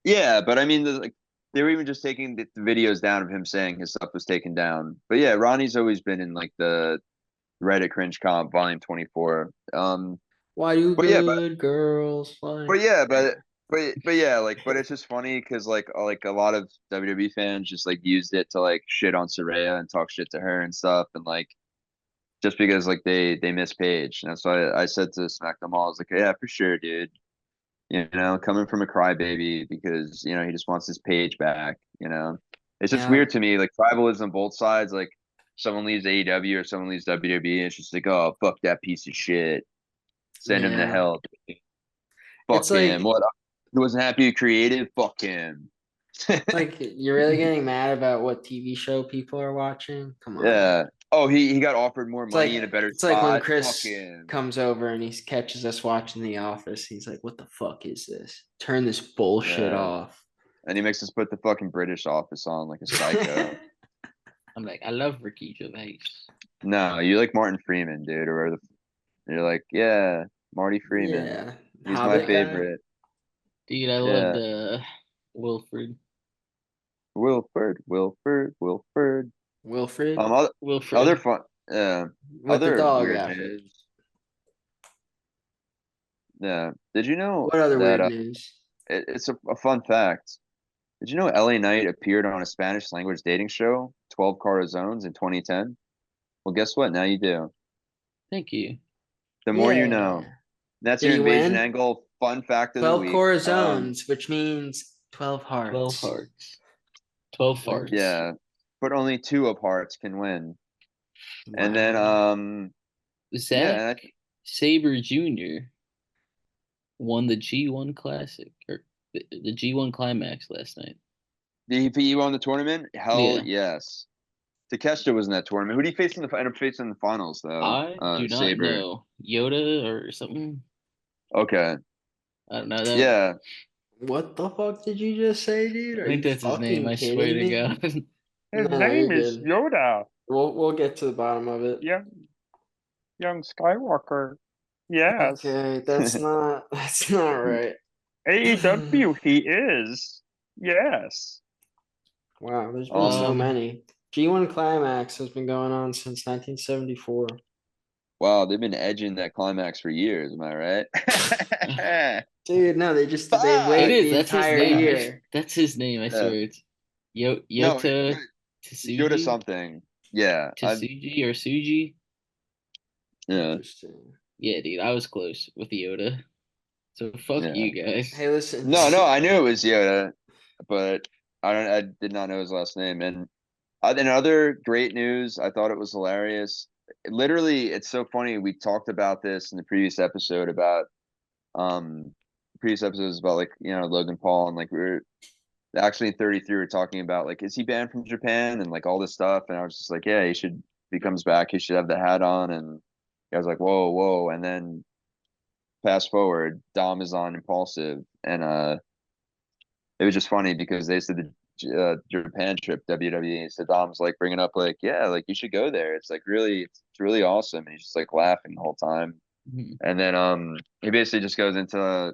yeah, but I mean like they were even just taking the videos down of him saying his stuff was taken down. But yeah, Ronnie's always been in like the Reddit cringe comp volume 24. Why do But yeah, good girls like? but yeah, but yeah, like, but it's just funny because like a lot of WWE fans just like used it to like shit on Saraya and talk shit to her and stuff, and like just because like they miss Paige, and that's why I said to Smack Them All, I was like, yeah, for sure, dude. You know, coming from a crybaby because he just wants his Paige back. It's just Yeah, weird to me, like tribalism both sides. Like someone leaves AEW or someone leaves WWE, and it's just like, oh fuck that piece of shit, send him to yeah. hell. It's Fuck him. like What? He wasn't happy with creative. Fuck him. you're really getting mad about what TV show people are watching. Come on. Yeah. Oh, he got offered more It's like money in a better it's like when spot. Fuck Chris him. comes over and he catches us watching The Office. He's like, "What the fuck is this? Turn this bullshit Yeah. off." And he makes us put the fucking British office on like a psycho. I'm like, I love Ricky Gervais. No, you like Martin Freeman, dude, or you're like, yeah, Marty Freeman. Yeah, He's my Hobbit guy, favorite. Dude, I loved Yeah. Wilfred. Wilford. Wilfred Other Wilfred. fun, yeah, with the other dog weird outfit. news. Yeah. Did you know What other that weird news? it's a fun fact? Did you know LA Knight appeared on a Spanish language dating show, 12 Corazones in 2010? Well, guess what? Now you do. Thank you. The more you know. Yeah. That's Did your he invasion win? angle fun fact of the 12 week. Corazones, which means 12 12 hearts. hearts. 12 Which, farts. Yeah, but only two of hearts can win. And then wow. yeah, Zack Sabre Jr. won the G1 Classic or the G1 Climax last night. did he won the tournament? Hell Yeah. yes. Takeshita was in that tournament. Who did he face end up facing in the finals though? I do not Saber. know. Yoda or something? Okay. I don't know that. Yeah. What the fuck did you just say, dude? I Are think you that's his name. fucking I swear kidding to me? God. His No, you're name is good. Yoda. We'll get to the bottom of it. Young Skywalker. Yes. Okay, that's not right. AEW, he is. Yes. Wow, there's been so Um, many. G1 Climax has been going on since 1974. wow, they've been edging that climax for years, am I right? Dude, no, they It Fuck! wait is. the That's his entire name. year. That's his name. I Yeah. swear it's No, Yota Yoda Tsuji. something. Yeah. Tsuji or Suji. Yeah. Interesting. Yeah, dude, I was close with Yoda. So fuck Yeah. you guys. Hey, listen. No, I knew it was Yoda, but I did not know his last name. And in other great news, I thought it was hilarious. Literally, it's so funny. We talked about this in the previous episode about um previous episodes about like Logan Paul, and like we were actually in 33 we're talking about like is he banned from Japan and like all this stuff, and I was just like, yeah, he should, if he comes back he should have the hat on. And I was like, whoa, and then fast forward, Dom is on Impulsive, and it was just funny because they said the Japan trip WWE, so Dom's like bringing up like, yeah, like you should go there, it's like really, it's really awesome, and he's just like laughing the whole time. Mhm. And then he basically just goes into,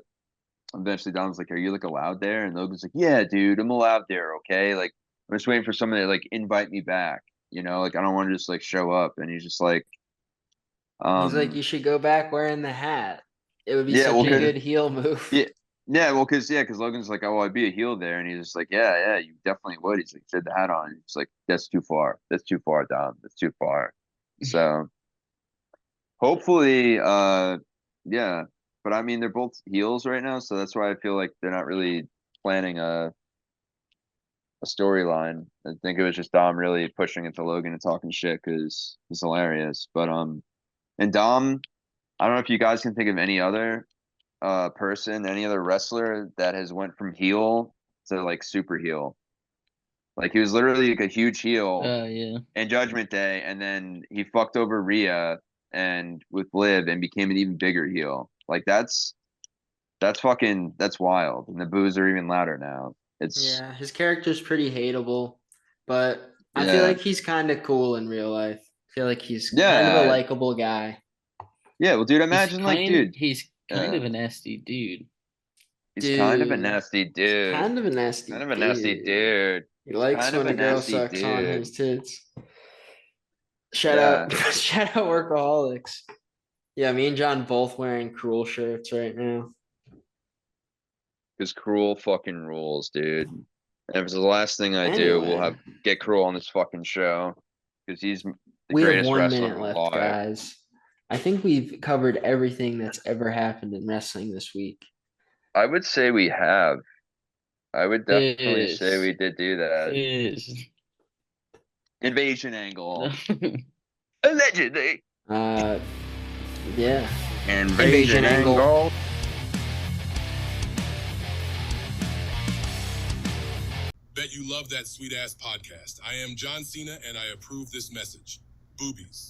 eventually Dom's like, are you like allowed there? And Logan's like, yeah, dude, I'm allowed there. Okay. Like, I'm just waiting for someone to like invite me back. Like, I don't want to just like show up. And he's just like, He's like, you um, should go back wearing the hat. It would be yeah, well, such a cause good heel move. yeah, yeah, well, cause Logan's like, oh, I'd be a heel there. And he's just like, yeah, you definitely would. He's like, you had the hat on. He's like, that's too far. That's too far, Dom. That's too far. So hopefully, yeah, but I mean, they're both heels right now. So that's why I feel like they're not really planning a storyline. I think it was just Dom really pushing into Logan and talking shit because he's hilarious. But and Dom, I don't know if you guys can think of any other person, any other wrestler that has went from heel to like super heel. Like he was literally like a huge heel Yeah. in Judgment Day, and then he fucked over Rhea and with Liv and became an even bigger heel. Like that's fucking that's wild. And the boos are even louder now. It's Yeah, his character's pretty hateable, but I feel yeah. like he's kind of cool in real life. I feel like he's kind of a Yeah. likable guy. Yeah, well dude, imagine like dude, He's kind uh of a nasty dude. he's kind of a Dude, nasty dude. kind of a nasty Kind of a nasty dude. dude. He likes Kind of when a a girl nasty sucks on his dude. tits. Shout Yeah. out, shout out, workaholics. Yeah, me and John both wearing cruel shirts right now. Because Cruel fucking rules, dude. And if it's the last thing I do, we'll Anyway, have get Cruel on this fucking show. Because he's the we have greatest 1 minute wrestler left, alive. guys. I think we've covered everything that's ever happened in wrestling this week. I would say we have. I would definitely say Fizz. we did do that. Fizz. Invasion angle. Allegedly. Uh, yeah. Invasion angle. Bet you love that sweet ass podcast. I am John Cena and I approve this message. Boobies.